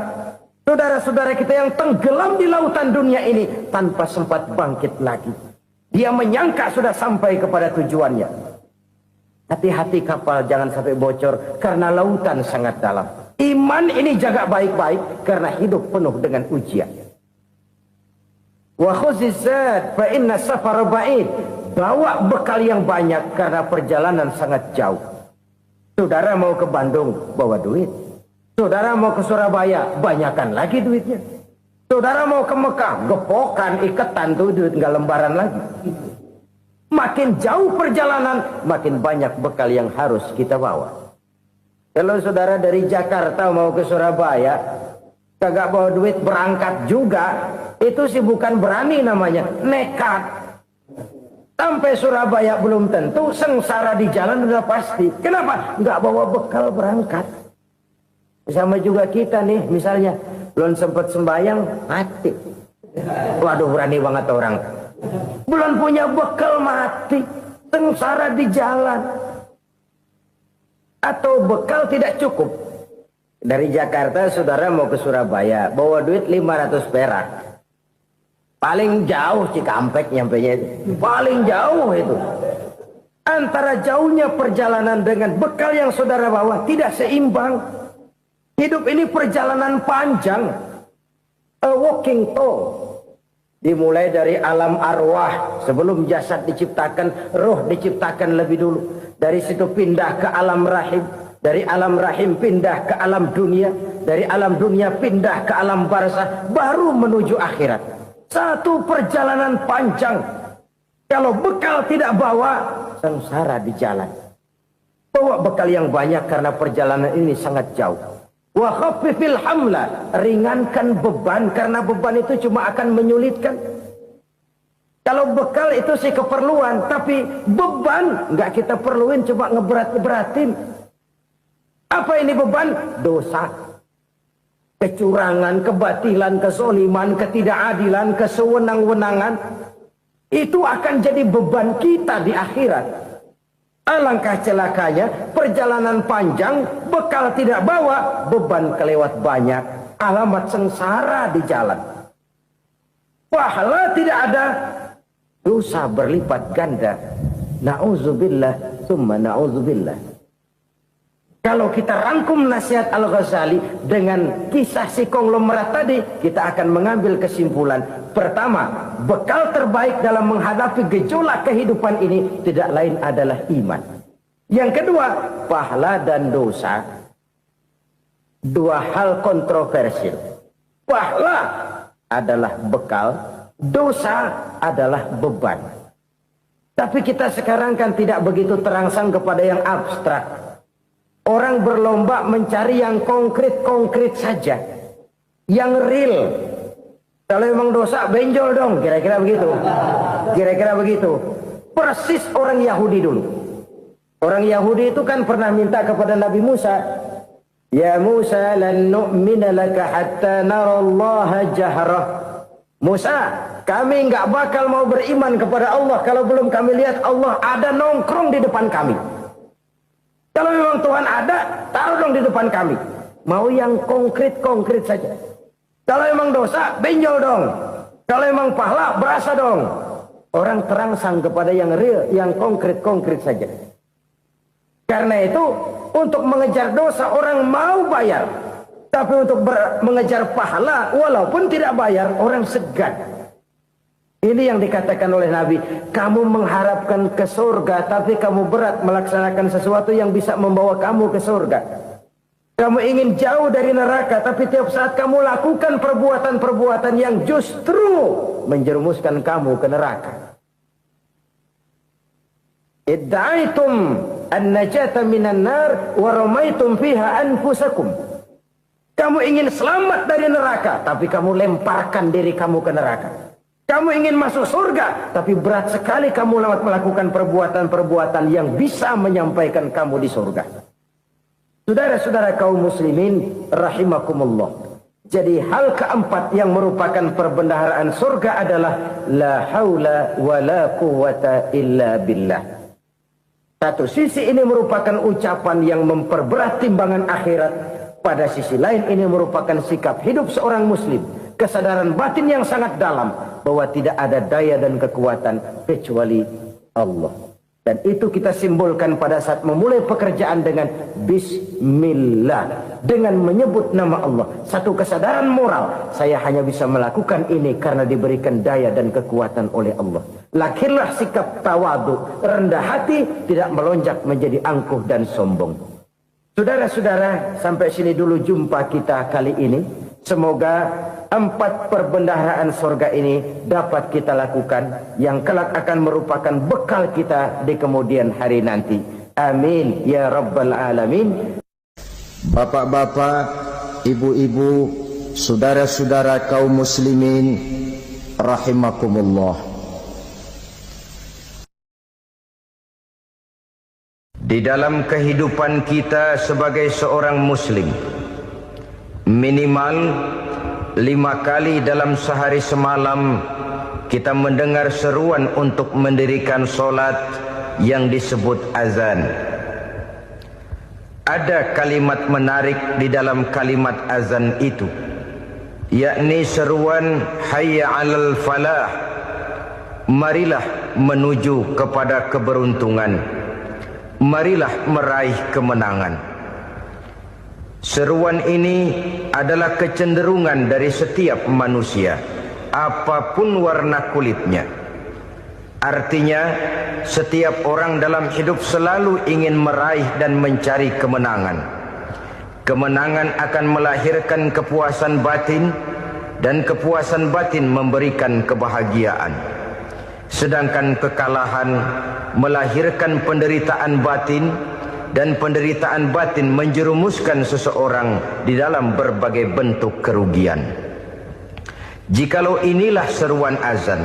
Saudara-saudara kita yang tenggelam di lautan dunia ini tanpa sempat bangkit lagi. Dia menyangka sudah sampai kepada tujuannya. Hati-hati kapal jangan sampai bocor karena lautan sangat dalam. Iman ini jaga baik-baik karena hidup penuh dengan ujian. Wa khuzizat fa inna safar ba'id. Bawa bekal yang banyak karena perjalanan sangat jauh. Saudara mau ke Bandung, bawa duit. Saudara mau ke Surabaya, banyakan lagi duitnya. Saudara mau ke Mekah, gepokan, iketan tuh duit nggak lembaran lagi. Makin jauh perjalanan, makin banyak bekal yang harus kita bawa. Kalau saudara dari Jakarta mau ke Surabaya, kagak bawa duit berangkat juga, itu sih bukan berani namanya, nekat. Sampai Surabaya belum tentu, sengsara di jalan udah pasti. Kenapa? Nggak bawa bekal berangkat. Sama juga kita nih, misalnya belum sempat sembahyang, mati. Waduh, berani banget orang. Belum punya bekal, mati. Sengsara di jalan. Atau bekal tidak cukup. Dari Jakarta, saudara mau ke Surabaya, bawa duit 500 perak. Paling jauh Cikampek nyampenya itu. Paling jauh itu. Antara jauhnya perjalanan dengan bekal yang saudara bawa tidak seimbang. Hidup ini perjalanan panjang. A walking tour. Dimulai dari alam arwah. Sebelum jasad diciptakan, roh diciptakan lebih dulu. Dari situ pindah ke alam rahim. Dari alam rahim pindah ke alam dunia. Dari alam dunia pindah ke alam barzah. Baru menuju akhirat. Satu perjalanan panjang. Kalau bekal tidak bawa, sengsara di jalan. Bawa bekal yang banyak karena perjalanan ini sangat jauh. Wa khaffifil hamla, ringankan beban karena beban itu cuma akan menyulitkan. Kalau bekal itu sih keperluan, tapi beban nggak kita perluin, cuma ngeberat-beratin. Apa ini beban? Dosa, kecurangan, kebatilan, kesoliman, ketidakadilan, kesewenang-wenangan. Itu akan jadi beban kita di akhirat. Alangkah celakanya, perjalanan panjang, bekal tidak bawa, beban kelewat banyak, alamat sengsara di jalan. Pahala tidak ada, dosa berlipat ganda. Na'udzubillah, summa na'udzubillah. Kalau kita rangkum nasihat Al-Ghazali dengan kisah si konglomerat tadi, kita akan mengambil kesimpulan. Pertama, bekal terbaik dalam menghadapi gejolak kehidupan ini tidak lain adalah iman. Yang kedua, pahala dan dosa. Dua hal kontroversial. Pahala adalah bekal, dosa adalah beban. Tapi kita sekarang kan tidak begitu terangsang kepada yang abstrak. Orang berlomba mencari yang konkret-konkret saja. Yang real. Kalau memang dosa, benjol dong. Kira-kira begitu. Kira-kira begitu. Persis orang Yahudi dulu. Orang Yahudi itu kan pernah minta kepada Nabi Musa. Ya Musa, lan nu'mina laka hatta narallaha jahrah. Musa, kami nggak bakal mau beriman kepada Allah kalau belum kami lihat Allah ada nongkrong di depan kami. Kalau memang Tuhan ada, taruh dong di depan kami. Mau yang konkret-konkret saja. Kalau memang dosa, benjol dong. Kalau memang pahala, berasa dong. Orang terangsang kepada yang real, yang konkret-konkret saja. Karena itu, untuk mengejar dosa, orang mau bayar. Tapi untuk mengejar pahala, walaupun tidak bayar, orang segan. Ini yang dikatakan oleh Nabi, kamu mengharapkan ke surga, tapi kamu berat melaksanakan sesuatu yang bisa membawa kamu ke surga. Kamu ingin jauh dari neraka, tapi tiap saat kamu lakukan perbuatan-perbuatan yang justru menjerumuskan kamu ke neraka. Idda'aitum an-najata minan nar wa ramaitum fiha anfusakum. Kamu ingin selamat dari neraka, tapi kamu lemparkan diri kamu ke neraka. Kamu ingin masuk surga, tapi berat sekali kamu melakukan perbuatan-perbuatan yang bisa menyampaikan kamu di surga. Saudara-saudara kaum muslimin, rahimakumullah. Jadi hal keempat yang merupakan perbendaharaan surga adalah la haula wa la quwwata illa billah. Satu sisi ini merupakan ucapan yang memperberat timbangan akhirat. pada sisi lain ini merupakan sikap hidup seorang muslim, kesadaran batin yang sangat dalam bahwa tidak ada daya dan kekuatan kecuali Allah. Dan itu kita simbolkan pada saat memulai pekerjaan dengan Bismillah, dengan menyebut nama Allah. Satu kesadaran moral, saya hanya bisa melakukan ini karena diberikan daya dan kekuatan oleh Allah. Lahirlah sikap tawadu, rendah hati, tidak melonjak menjadi angkuh dan sombong. Saudara-saudara, sampai sini dulu jumpa kita kali ini. Semoga 4 perbendaharaan surga ini dapat kita lakukan, yang kelak akan merupakan bekal kita di kemudian hari nanti. Amin ya rabbal alamin. Bapak-bapak, ibu-ibu, saudara-saudara kaum muslimin rahimakumullah. Di dalam kehidupan kita sebagai seorang muslim, minimal 5 kali dalam sehari semalam kita mendengar seruan untuk mendirikan solat yang disebut azan. Ada kalimat menarik di dalam kalimat azan itu, yakni seruan hayya 'alal falah, marilah menuju kepada keberuntungan, marilah meraih kemenangan. Seruan ini adalah kecenderungan dari setiap manusia, apapun warna kulitnya. Artinya, setiap orang dalam hidup selalu ingin meraih dan mencari kemenangan. Kemenangan akan melahirkan kepuasan batin, dan kepuasan batin memberikan kebahagiaan. Sedangkan kekalahan melahirkan penderitaan batin, dan penderitaan batin menjerumuskan seseorang di dalam berbagai bentuk kerugian. Jikalau inilah seruan azan,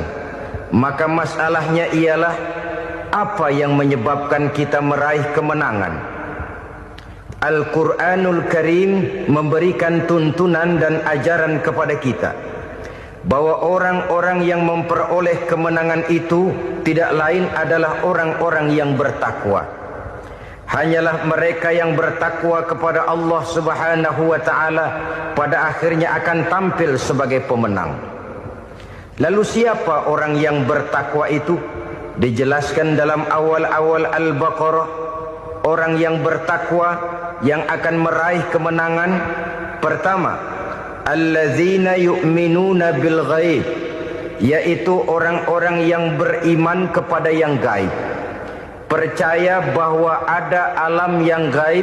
maka masalahnya ialah apa yang menyebabkan kita meraih kemenangan. Al-Quranul Karim memberikan tuntunan dan ajaran kepada kita bahwa orang-orang yang memperoleh kemenangan itu tidak lain adalah orang-orang yang bertakwa. Hanyalah mereka yang bertakwa kepada Allah Subhanahu wa ta'ala pada akhirnya akan tampil sebagai pemenang. Lalu siapa orang yang bertakwa itu? Dijelaskan dalam awal-awal Al-Baqarah, orang yang bertakwa yang akan meraih kemenangan. Pertama, allazina yu'minuna bil ghaib, yaitu orang-orang yang beriman kepada yang gaib. Percaya bahwa ada alam yang gaib,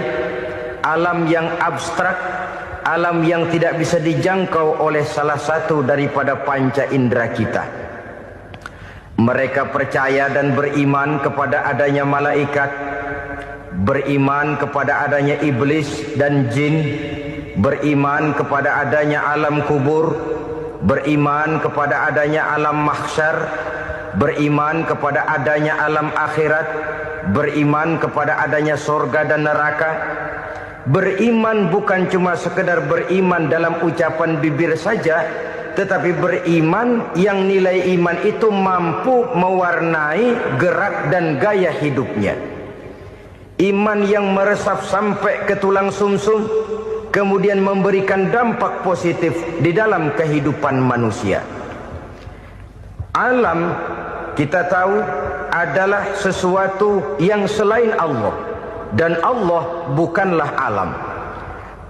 alam yang abstrak, alam yang tidak bisa dijangkau oleh salah satu daripada panca indera kita. Mereka percaya dan beriman kepada adanya malaikat, beriman kepada adanya iblis dan jin, beriman kepada adanya alam kubur, beriman kepada adanya alam mahsyar, beriman kepada adanya alam akhirat, beriman kepada adanya surga dan neraka. Beriman bukan cuma sekedar beriman dalam ucapan bibir saja, tetapi beriman yang nilai iman itu mampu mewarnai gerak dan gaya hidupnya. Iman yang meresap sampai ke tulang sumsum, kemudian memberikan dampak positif di dalam kehidupan manusia. Alam, kita tahu, adalah sesuatu yang selain Allah, dan Allah bukanlah alam.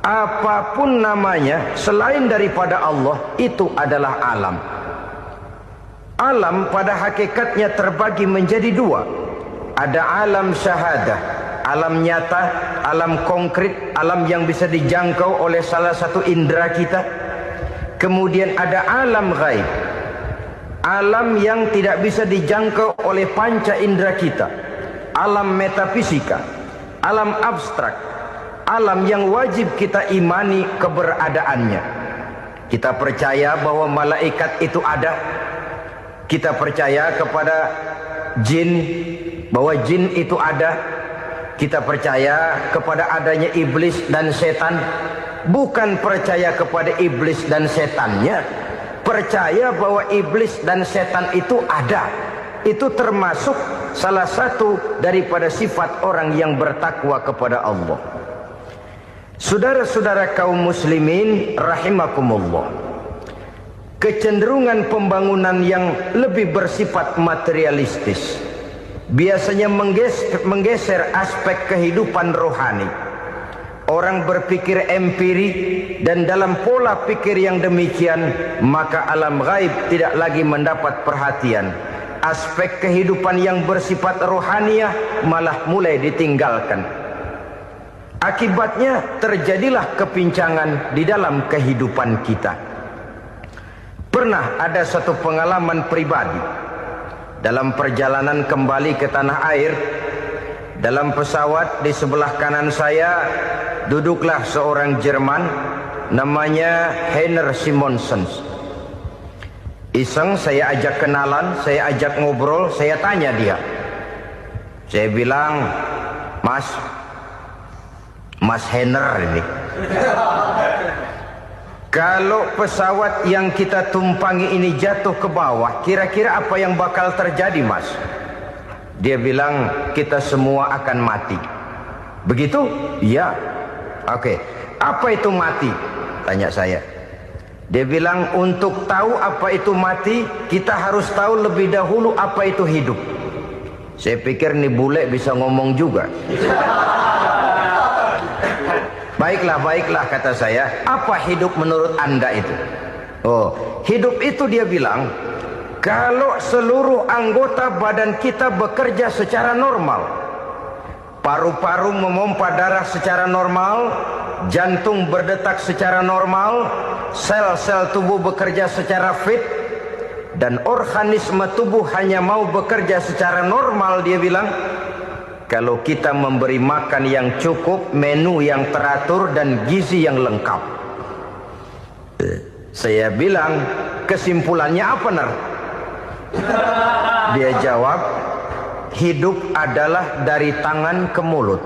Apapun namanya selain daripada Allah, itu adalah alam. Alam pada hakikatnya terbagi menjadi 2. Ada alam syahadah, alam nyata, alam konkret, alam yang bisa dijangkau oleh salah satu indera kita. Kemudian ada alam ghaib, alam yang tidak bisa dijangkau oleh panca indera kita, alam metafisika, alam abstrak, alam yang wajib kita imani keberadaannya. Kita percaya bahwa malaikat itu ada, kita percaya kepada jin, bahwa jin itu ada, kita percaya kepada adanya iblis dan setan. Bukan percaya kepada iblis dan setannya, percaya bahwa iblis dan setan itu ada. Itu termasuk salah satu daripada sifat orang yang bertakwa kepada Allah. Saudara-saudara kaum muslimin rahimakumullah, kecenderungan pembangunan yang lebih bersifat materialistis biasanya menggeser aspek kehidupan rohani. Orang berpikir empiri, dan dalam pola pikir yang demikian maka alam gaib tidak lagi mendapat perhatian. Aspek kehidupan yang bersifat rohaniah malah mulai ditinggalkan. Akibatnya terjadilah kepincangan di dalam kehidupan kita. Pernah ada satu pengalaman pribadi dalam perjalanan kembali ke tanah air. Dalam pesawat di sebelah kanan saya duduklah seorang Jerman namanya Heiner Simonsen. Iseng saya ajak kenalan, saya ajak ngobrol, saya tanya dia. Saya bilang, Mas Heiner ini, kalau pesawat yang kita tumpangi ini jatuh ke bawah, kira-kira apa yang bakal terjadi, Mas? Dia bilang, kita semua akan mati. Begitu? Iya. Oke. Apa itu mati? Tanya saya. Dia bilang, untuk tahu apa itu mati, kita harus tahu lebih dahulu apa itu hidup. Saya pikir nih bule bisa ngomong juga. Baiklah kata saya. Apa hidup menurut Anda itu? Oh, hidup itu dia bilang, kalau seluruh anggota badan kita bekerja secara normal, paru-paru memompa darah secara normal, jantung berdetak secara normal, sel-sel tubuh bekerja secara fit, dan organisme tubuh hanya mau bekerja secara normal, dia bilang, kalau kita memberi makan yang cukup, menu yang teratur, dan gizi yang lengkap. Saya bilang, kesimpulannya apa, Ner? Dia jawab, hidup adalah dari tangan ke mulut.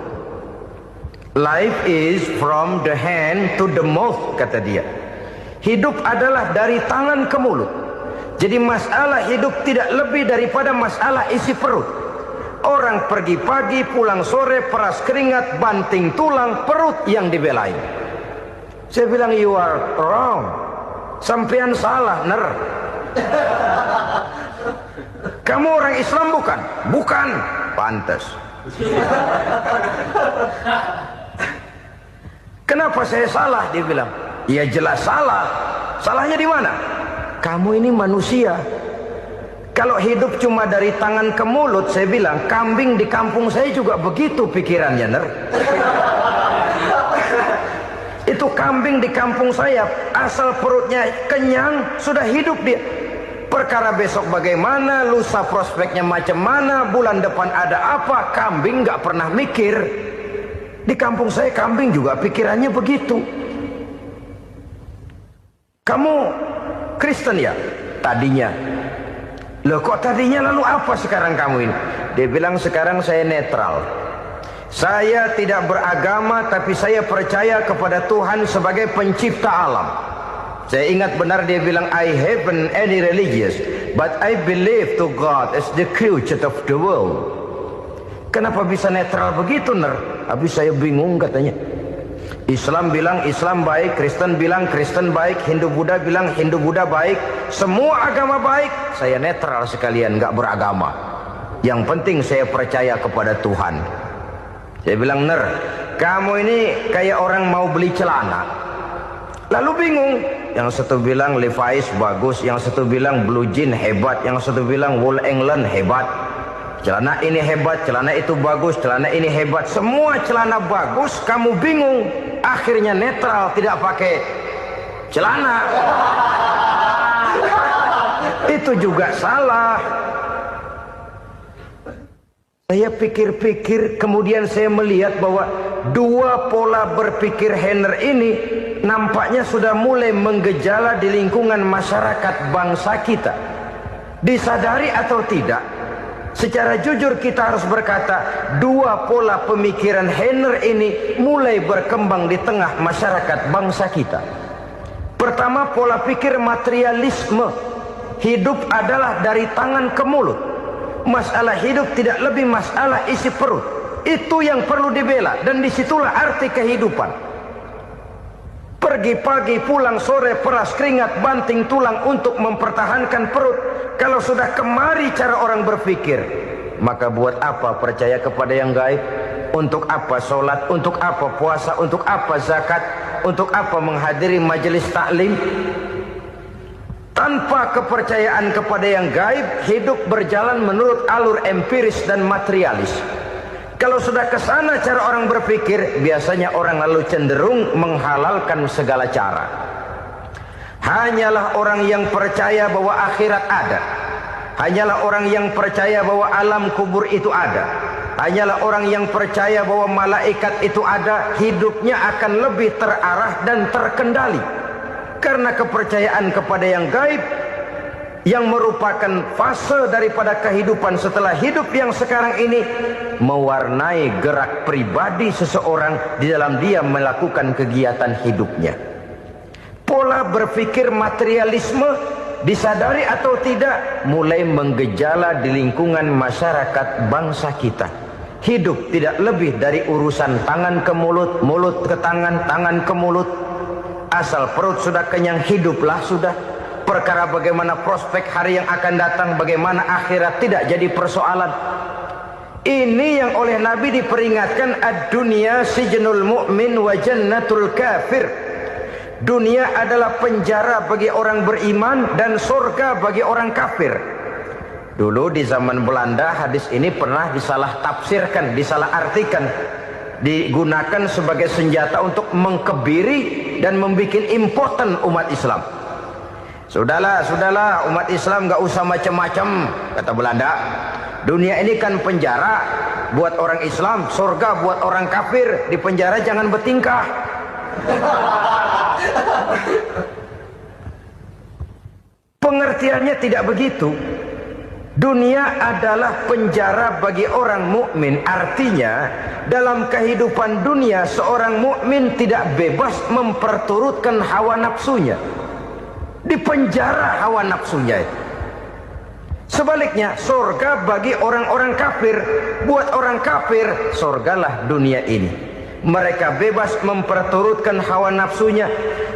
Life is from the hand to the mouth, kata dia. Hidup adalah dari tangan ke mulut. Jadi masalah hidup tidak lebih daripada masalah isi perut. Orang pergi pagi, pulang sore, peras keringat, banting tulang, perut yang dibelain. Saya bilang, you are wrong. Sampean salah, Ner. Kamu orang Islam bukan? Bukan. Pantas. Kenapa saya salah? Dia bilang, ya jelas salah. Salahnya di mana? Kamu ini manusia. Kalau hidup cuma dari tangan ke mulut, saya bilang, kambing di kampung saya juga begitu pikirannya, Ner. Itu kambing di kampung saya, asal perutnya kenyang, sudah hidup dia. Perkara besok bagaimana, lusa prospeknya macam mana, bulan depan ada apa, kambing nggak pernah mikir. Di kampung saya kambing juga pikirannya begitu. Kamu Kristen ya? Tadinya. Loh kok tadinya, lalu apa sekarang kamu ini? Dia bilang, sekarang saya netral. Saya tidak beragama, tapi saya percaya kepada Tuhan sebagai pencipta alam. Saya ingat benar dia bilang, I haven't any religious, but I believe to God as the creator of the world. Kenapa bisa netral begitu, Ner? Habis saya bingung katanya. Islam bilang Islam baik, Kristen bilang Kristen baik, Hindu Buddha bilang Hindu Buddha baik, semua agama baik. Saya netral sekalian, nggak beragama. Yang penting saya percaya kepada Tuhan. Saya bilang, Ner, kamu ini kayak orang mau beli celana, lalu bingung. Yang satu bilang Levi's bagus, yang satu bilang Blue Jean hebat, yang satu bilang Wool England hebat. Celana ini hebat, celana itu bagus, celana ini hebat. Semua celana bagus, kamu bingung. Akhirnya netral, tidak pakai celana. Itu juga salah. Saya pikir-pikir, kemudian saya melihat bahwa dua pola berpikir Heiner ini nampaknya sudah mulai menggejala di lingkungan masyarakat bangsa kita. Disadari atau tidak, secara jujur kita harus berkata, dua pola pemikiran Heiner ini mulai berkembang di tengah masyarakat bangsa kita. Pertama, pola pikir materialisme. Hidup adalah dari tangan ke mulut. Masalah hidup tidak lebih masalah isi perut. Itu yang perlu dibela, dan disitulah arti kehidupan. Pergi pagi pulang sore, peras keringat banting tulang untuk mempertahankan perut. Kalau sudah kemari cara orang berpikir, maka buat apa percaya kepada yang gaib? Untuk apa sholat? Untuk apa puasa? Untuk apa zakat? Untuk apa menghadiri majelis taklim? Tanpa kepercayaan kepada yang gaib, hidup berjalan menurut alur empiris dan materialis. Kalau sudah ke sana cara orang berpikir, biasanya orang lalu cenderung menghalalkan segala cara. Hanyalah orang yang percaya bahwa akhirat ada. Hanyalah orang yang percaya bahwa alam kubur itu ada. Hanyalah orang yang percaya bahwa malaikat itu ada, hidupnya akan lebih terarah dan terkendali. Karena kepercayaan kepada yang gaib, yang merupakan fase daripada kehidupan setelah hidup yang sekarang ini, mewarnai gerak pribadi seseorang di dalam dia melakukan kegiatan hidupnya. Pola berpikir materialisme, disadari atau tidak, mulai menggejala di lingkungan masyarakat bangsa kita. Hidup tidak lebih dari urusan tangan ke mulut, mulut ke tangan, tangan ke mulut. Asal perut sudah kenyang, hiduplah sudah. Perkara bagaimana prospek hari yang akan datang, bagaimana akhirat tidak jadi persoalan. Ini yang oleh Nabi diperingatkan, ad-dunya sijnul mu'min wa jannatul kafir. Dunia adalah penjara bagi orang beriman dan surga bagi orang kafir. Dulu di zaman Belanda hadis ini pernah disalah tafsirkan, disalah artikan, digunakan sebagai senjata untuk mengkebiri dan membuat impoten umat Islam. Sudahlah umat Islam gak usah macam-macam, kata Belanda. Dunia ini kan penjara buat orang Islam, surga buat orang kafir. Di penjara jangan bertingkah. Pengertiannya tidak begitu. Dunia adalah penjara bagi orang mukmin. Artinya dalam kehidupan dunia seorang mukmin tidak bebas memperturutkan hawa nafsunya. Di penjara hawa nafsunya itu. Sebaliknya, surga bagi orang-orang kafir. Buat orang kafir, surgalah dunia ini. Mereka bebas memperturutkan hawa nafsunya.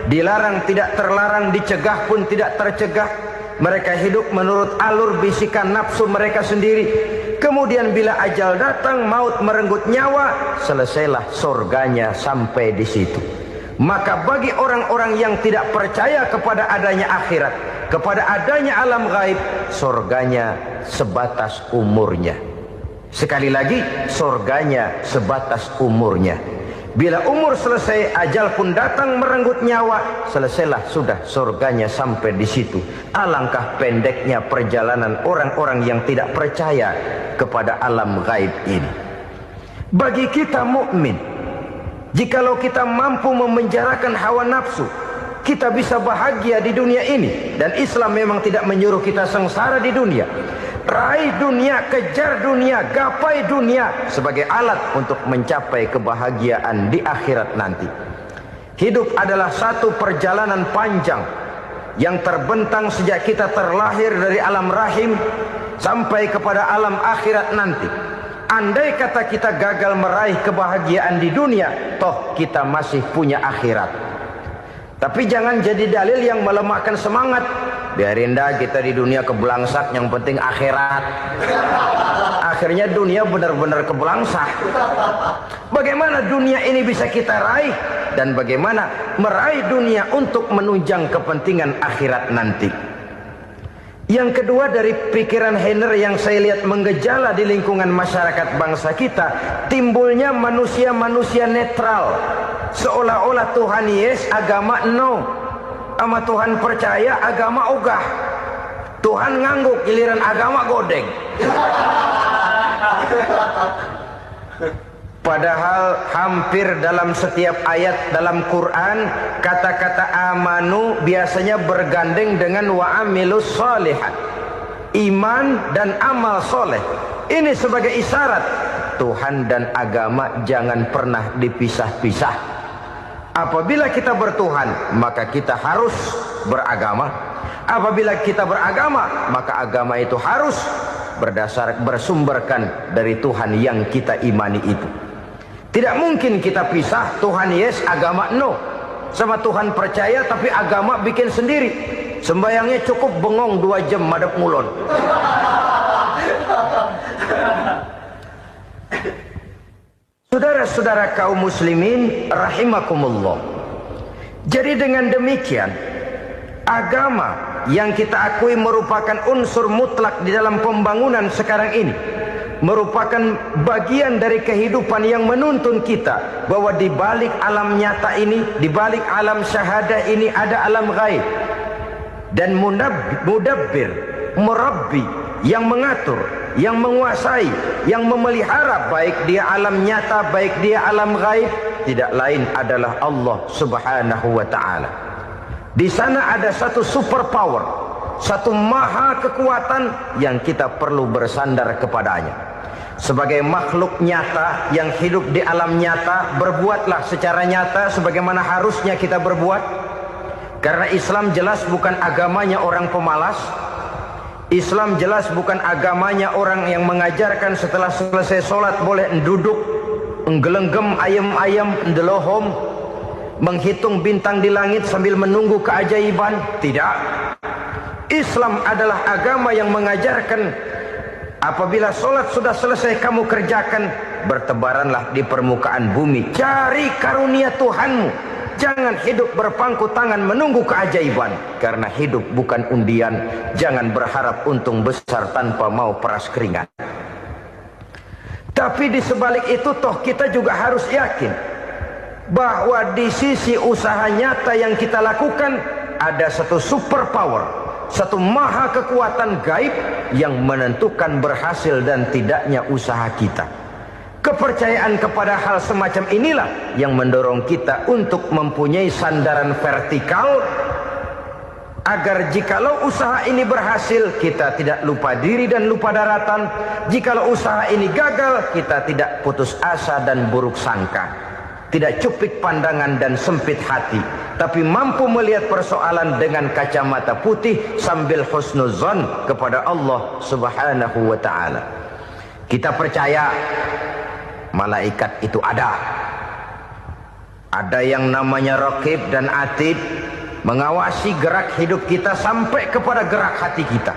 Dilarang tidak terlarang, dicegah pun tidak tercegah. Mereka hidup menurut alur bisikan nafsu mereka sendiri. Kemudian bila ajal datang, maut merenggut nyawa, selesailah surganya sampai di situ. Maka bagi orang-orang yang tidak percaya kepada adanya akhirat, kepada adanya alam gaib, surganya sebatas umurnya. Sekali lagi, surganya sebatas umurnya. Bila umur selesai, ajal pun datang merenggut nyawa, selesailah sudah surganya sampai di situ. Alangkah pendeknya perjalanan orang-orang yang tidak percaya kepada alam gaib ini. Bagi kita mukmin, jikalau kita mampu memenjarakan hawa nafsu, kita bisa bahagia di dunia ini. Dan Islam memang tidak menyuruh kita sengsara di dunia. Raih dunia, kejar dunia, gapai dunia sebagai alat untuk mencapai kebahagiaan di akhirat nanti. Hidup adalah satu perjalanan panjang yang terbentang sejak kita terlahir dari alam rahim sampai kepada alam akhirat nanti. Andai kata kita gagal meraih kebahagiaan di dunia, toh kita masih punya akhirat. Tapi jangan jadi dalil yang melemahkan semangat. Biarin dah kita di dunia kebelangsak, yang penting akhirat. Akhirnya dunia benar-benar kebelangsak. Bagaimana dunia ini bisa kita raih, dan bagaimana meraih dunia untuk menunjang kepentingan akhirat nanti. Yang kedua, dari pikiran Heiner yang saya lihat menggejala di lingkungan masyarakat bangsa kita, timbulnya manusia-manusia netral. Seolah-olah Tuhan yes, agama no. Sama Tuhan percaya, agama ogah. Tuhan ngangguk, giliran agama godeng. Padahal hampir dalam setiap ayat dalam Quran, kata-kata amanu biasanya bergandeng dengan wa amilus sholihat. Iman dan amal soleh. Ini sebagai isyarat Tuhan dan agama jangan pernah dipisah-pisah. Apabila kita bertuhan, maka kita harus beragama. Apabila kita beragama, maka agama itu harus bersumberkan dari Tuhan yang kita imani itu. Tidak mungkin kita pisah, Tuhan yes, agama no. sama Tuhan percaya tapi agama bikin sendiri. Sembayangnya cukup bengong 2 jam madep ngulon. Saudara-saudara kaum muslimin rahimakumullah. Jadi dengan demikian, agama yang kita akui merupakan unsur mutlak di dalam pembangunan sekarang ini, merupakan bagian dari kehidupan yang menuntun kita bahwa di balik alam nyata ini, di balik alam syahadah ini ada alam gaib. Dan mudabbir, murabbi, yang mengatur, yang menguasai, yang memelihara baik dia alam nyata, baik dia alam gaib, tidak lain adalah Allah Subhanahu wa ta'ala. Di sana ada satu super power, satu maha kekuatan yang kita perlu bersandar kepadanya. Sebagai makhluk nyata yang hidup di alam nyata, berbuatlah secara nyata sebagaimana harusnya kita berbuat. Karena Islam jelas bukan agamanya orang pemalas. Islam jelas bukan agamanya orang yang mengajarkan setelah selesai sholat boleh duduk, nggelenggem ayam-ayam, ndelohom, menghitung bintang di langit sambil menunggu keajaiban. Tidak. Islam adalah agama yang mengajarkan apabila sholat sudah selesai kamu kerjakan, bertebaranlah di permukaan bumi, cari karunia Tuhanmu. Jangan hidup berpangku tangan menunggu keajaiban. Karena hidup bukan undian. Jangan berharap untung besar tanpa mau peras keringat. Tapi di sebalik itu toh kita juga harus yakin bahwa di sisi usaha nyata yang kita lakukan ada satu super power, satu maha kekuatan gaib yang menentukan berhasil dan tidaknya usaha kita. Kepercayaan kepada hal semacam inilah yang mendorong kita untuk mempunyai sandaran vertikal, agar jikalau usaha ini berhasil kita tidak lupa diri dan lupa daratan. Jikalau usaha ini gagal kita tidak putus asa dan buruk sangka, tidak cupik pandangan dan sempit hati, tapi mampu melihat persoalan dengan kacamata putih sambil husnuzon kepada Allah Subhanahu wa ta'ala. Kita percaya malaikat itu ada. Ada yang namanya raqib dan atid, mengawasi gerak hidup kita sampai kepada gerak hati kita.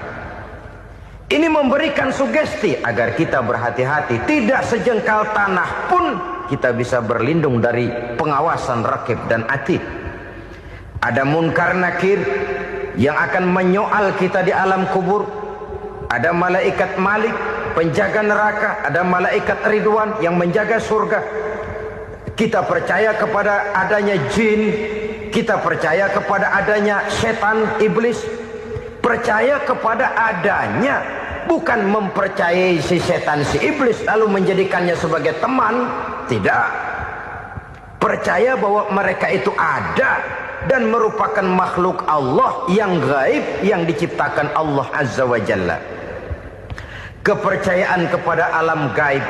Ini memberikan sugesti agar kita berhati-hati. Tidak sejengkal tanah pun kita bisa berlindung dari pengawasan raqib dan atid. Ada munkar nakir yang akan menyoal kita di alam kubur. Ada malaikat Malik, penjaga neraka. Ada malaikat Ridwan yang menjaga surga. Kita percaya kepada adanya jin. Kita percaya kepada adanya setan, iblis. Percaya kepada adanya, bukan mempercayai si setan, si iblis lalu menjadikannya sebagai teman. Tidak. Percaya bahwa mereka itu ada dan merupakan makhluk Allah yang gaib, yang diciptakan Allah Azza wa Jalla. Kepercayaan kepada alam gaib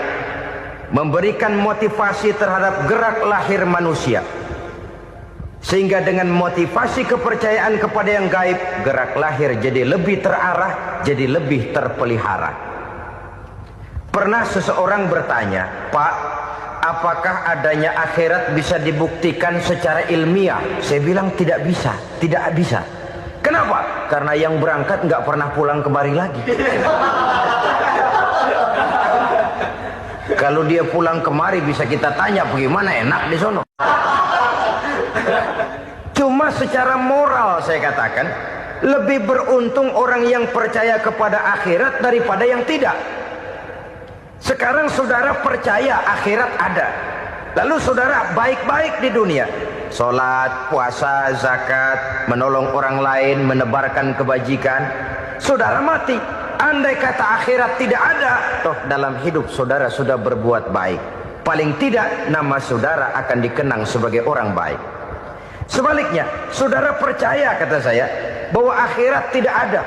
memberikan motivasi terhadap gerak lahir manusia, sehingga dengan motivasi kepercayaan kepada yang gaib, gerak lahir jadi lebih terarah, jadi lebih terpelihara. Pernah seseorang bertanya, "Pak, apakah adanya akhirat bisa dibuktikan secara ilmiah?" Saya bilang tidak bisa, tidak bisa. Kenapa? Karena yang berangkat nggak pernah pulang kembali lagi. Kalau dia pulang kemari bisa kita tanya bagaimana enak di sono. Cuma secara moral saya katakan, lebih beruntung orang yang percaya kepada akhirat daripada yang tidak. Sekarang saudara percaya akhirat ada, lalu saudara baik-baik di dunia, sholat, puasa, zakat, menolong orang lain, menebarkan kebajikan. Saudara mati, andai kata akhirat tidak ada, toh dalam hidup saudara sudah berbuat baik. Paling tidak nama saudara akan dikenang sebagai orang baik. Sebaliknya, saudara percaya, kata saya, bahwa akhirat tidak ada,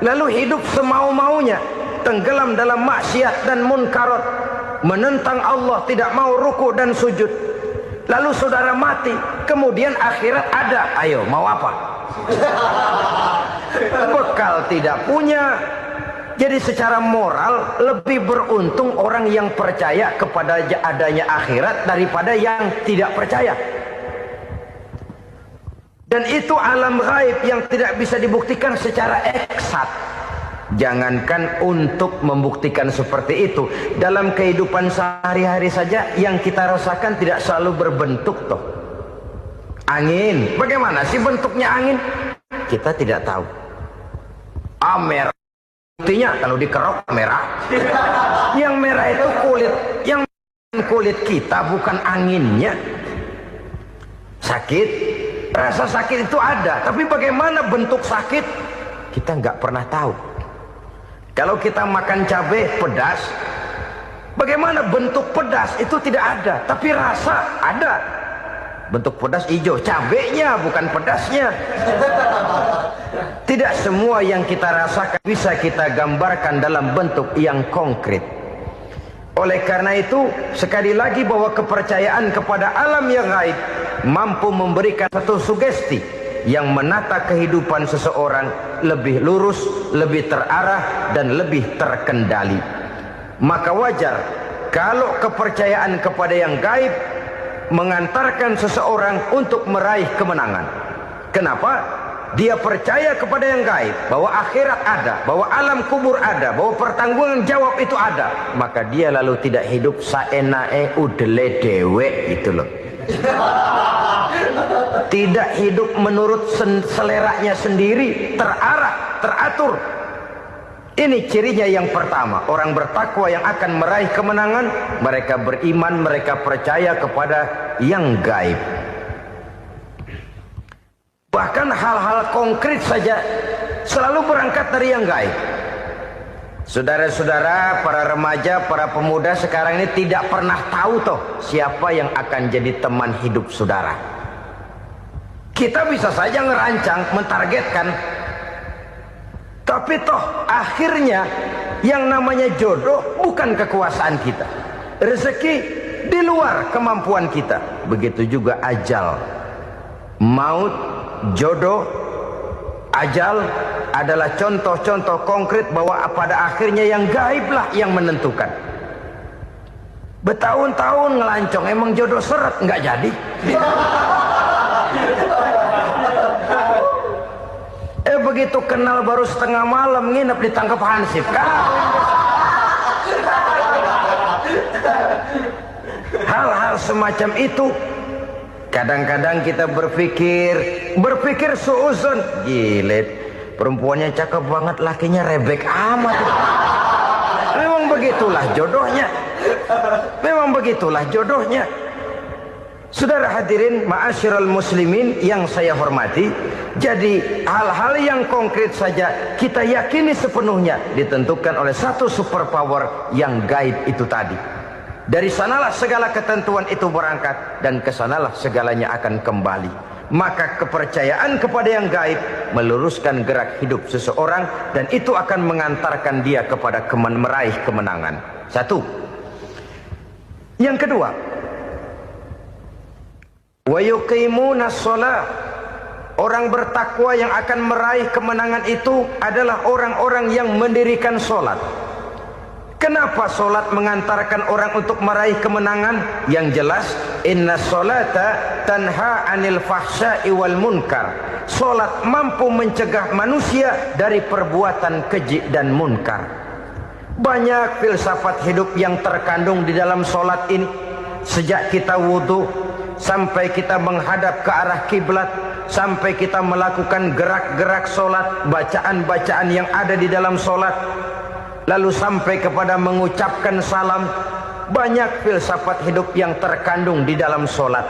lalu hidup semau-maunya, tenggelam dalam maksiat dan munkarat, menentang Allah, tidak mau ruku dan sujud. Lalu saudara mati, kemudian akhirat ada, ayo mau apa? Bekal tidak punya. Jadi secara moral lebih beruntung orang yang percaya kepada adanya akhirat daripada yang tidak percaya. Dan itu alam gaib yang tidak bisa dibuktikan secara eksat. Jangankan untuk membuktikan seperti itu, dalam kehidupan sehari-hari saja yang kita rasakan tidak selalu berbentuk toh. Angin, bagaimana sih bentuknya angin? Kita tidak tahu. Merah, buktinya kalau dikerok merah. Yang merah itu kulit, yang kulit kita bukan anginnya. Sakit, rasa sakit itu ada, tapi bagaimana bentuk sakit? Kita nggak pernah tahu. Kalau kita makan cabai pedas, bagaimana bentuk pedas itu tidak ada, tapi rasa ada. Bentuk pedas hijau, cabainya bukan pedasnya. Tidak semua yang kita rasakan bisa kita gambarkan dalam bentuk yang konkret. Oleh karena itu, sekali lagi bahwa kepercayaan kepada alam yang gaib mampu memberikan satu sugesti yang menata kehidupan seseorang lebih lurus, lebih terarah, dan lebih terkendali. Maka wajar kalau kepercayaan kepada yang gaib mengantarkan seseorang untuk meraih kemenangan. Kenapa? Dia percaya kepada yang gaib, bahwa akhirat ada, bahwa alam kubur ada, bahwa pertanggungan jawab itu ada. Maka dia lalu tidak hidup saenae udele dewe gitu loh. Tidak hidup menurut seleranya sendiri, terarah, teratur. Ini cirinya yang pertama. Orang bertakwa yang akan meraih kemenangan, mereka beriman, mereka percaya kepada yang gaib. Bahkan hal-hal konkret saja selalu berangkat dari yang gaib. Saudara-saudara, para remaja, para pemuda sekarang ini tidak pernah tahu toh siapa yang akan jadi teman hidup saudara. Kita bisa saja ngerancang, mentargetkan, tapi toh akhirnya yang namanya jodoh bukan kekuasaan kita. Rezeki di luar kemampuan kita. Begitu juga ajal, maut, jodoh, ajal adalah contoh-contoh konkret bahwa pada akhirnya yang gaiblah yang menentukan. Bertahun-tahun ngelancong, emang jodoh seret nggak jadi. Begitu kenal baru setengah malam nginep ditangkap hansip kan. Hal-hal semacam itu kadang-kadang kita berpikir suuzon, gilet, perempuannya cakep banget, lakinya rebek amat. Memang begitulah jodohnya. Memang begitulah jodohnya. Saudara hadirin ma'asyiral muslimin yang saya hormati, jadi hal-hal yang konkret saja kita yakini sepenuhnya ditentukan oleh satu superpower yang gaib itu tadi. Dari sanalah segala ketentuan itu berangkat dan kesanalah segalanya akan kembali. Maka kepercayaan kepada yang gaib meluruskan gerak hidup seseorang dan itu akan mengantarkan dia kepada meraih kemenangan. Satu. Yang kedua, wa yuqimuna shalah. Orang bertakwa yang akan meraih kemenangan itu adalah orang-orang yang mendirikan sholat. Kenapa sholat mengantarkan orang untuk meraih kemenangan? Yang jelas, inna sholata tanha anil fahsya'i wal munkar. Sholat mampu mencegah manusia dari perbuatan keji dan munkar. Banyak filsafat hidup yang terkandung di dalam sholat ini. Sejak kita wudhu sampai kita menghadap ke arah kiblat, sampai kita melakukan gerak-gerak sholat, bacaan-bacaan yang ada di dalam sholat, lalu sampai kepada mengucapkan salam. Banyak filsafat hidup yang terkandung di dalam sholat.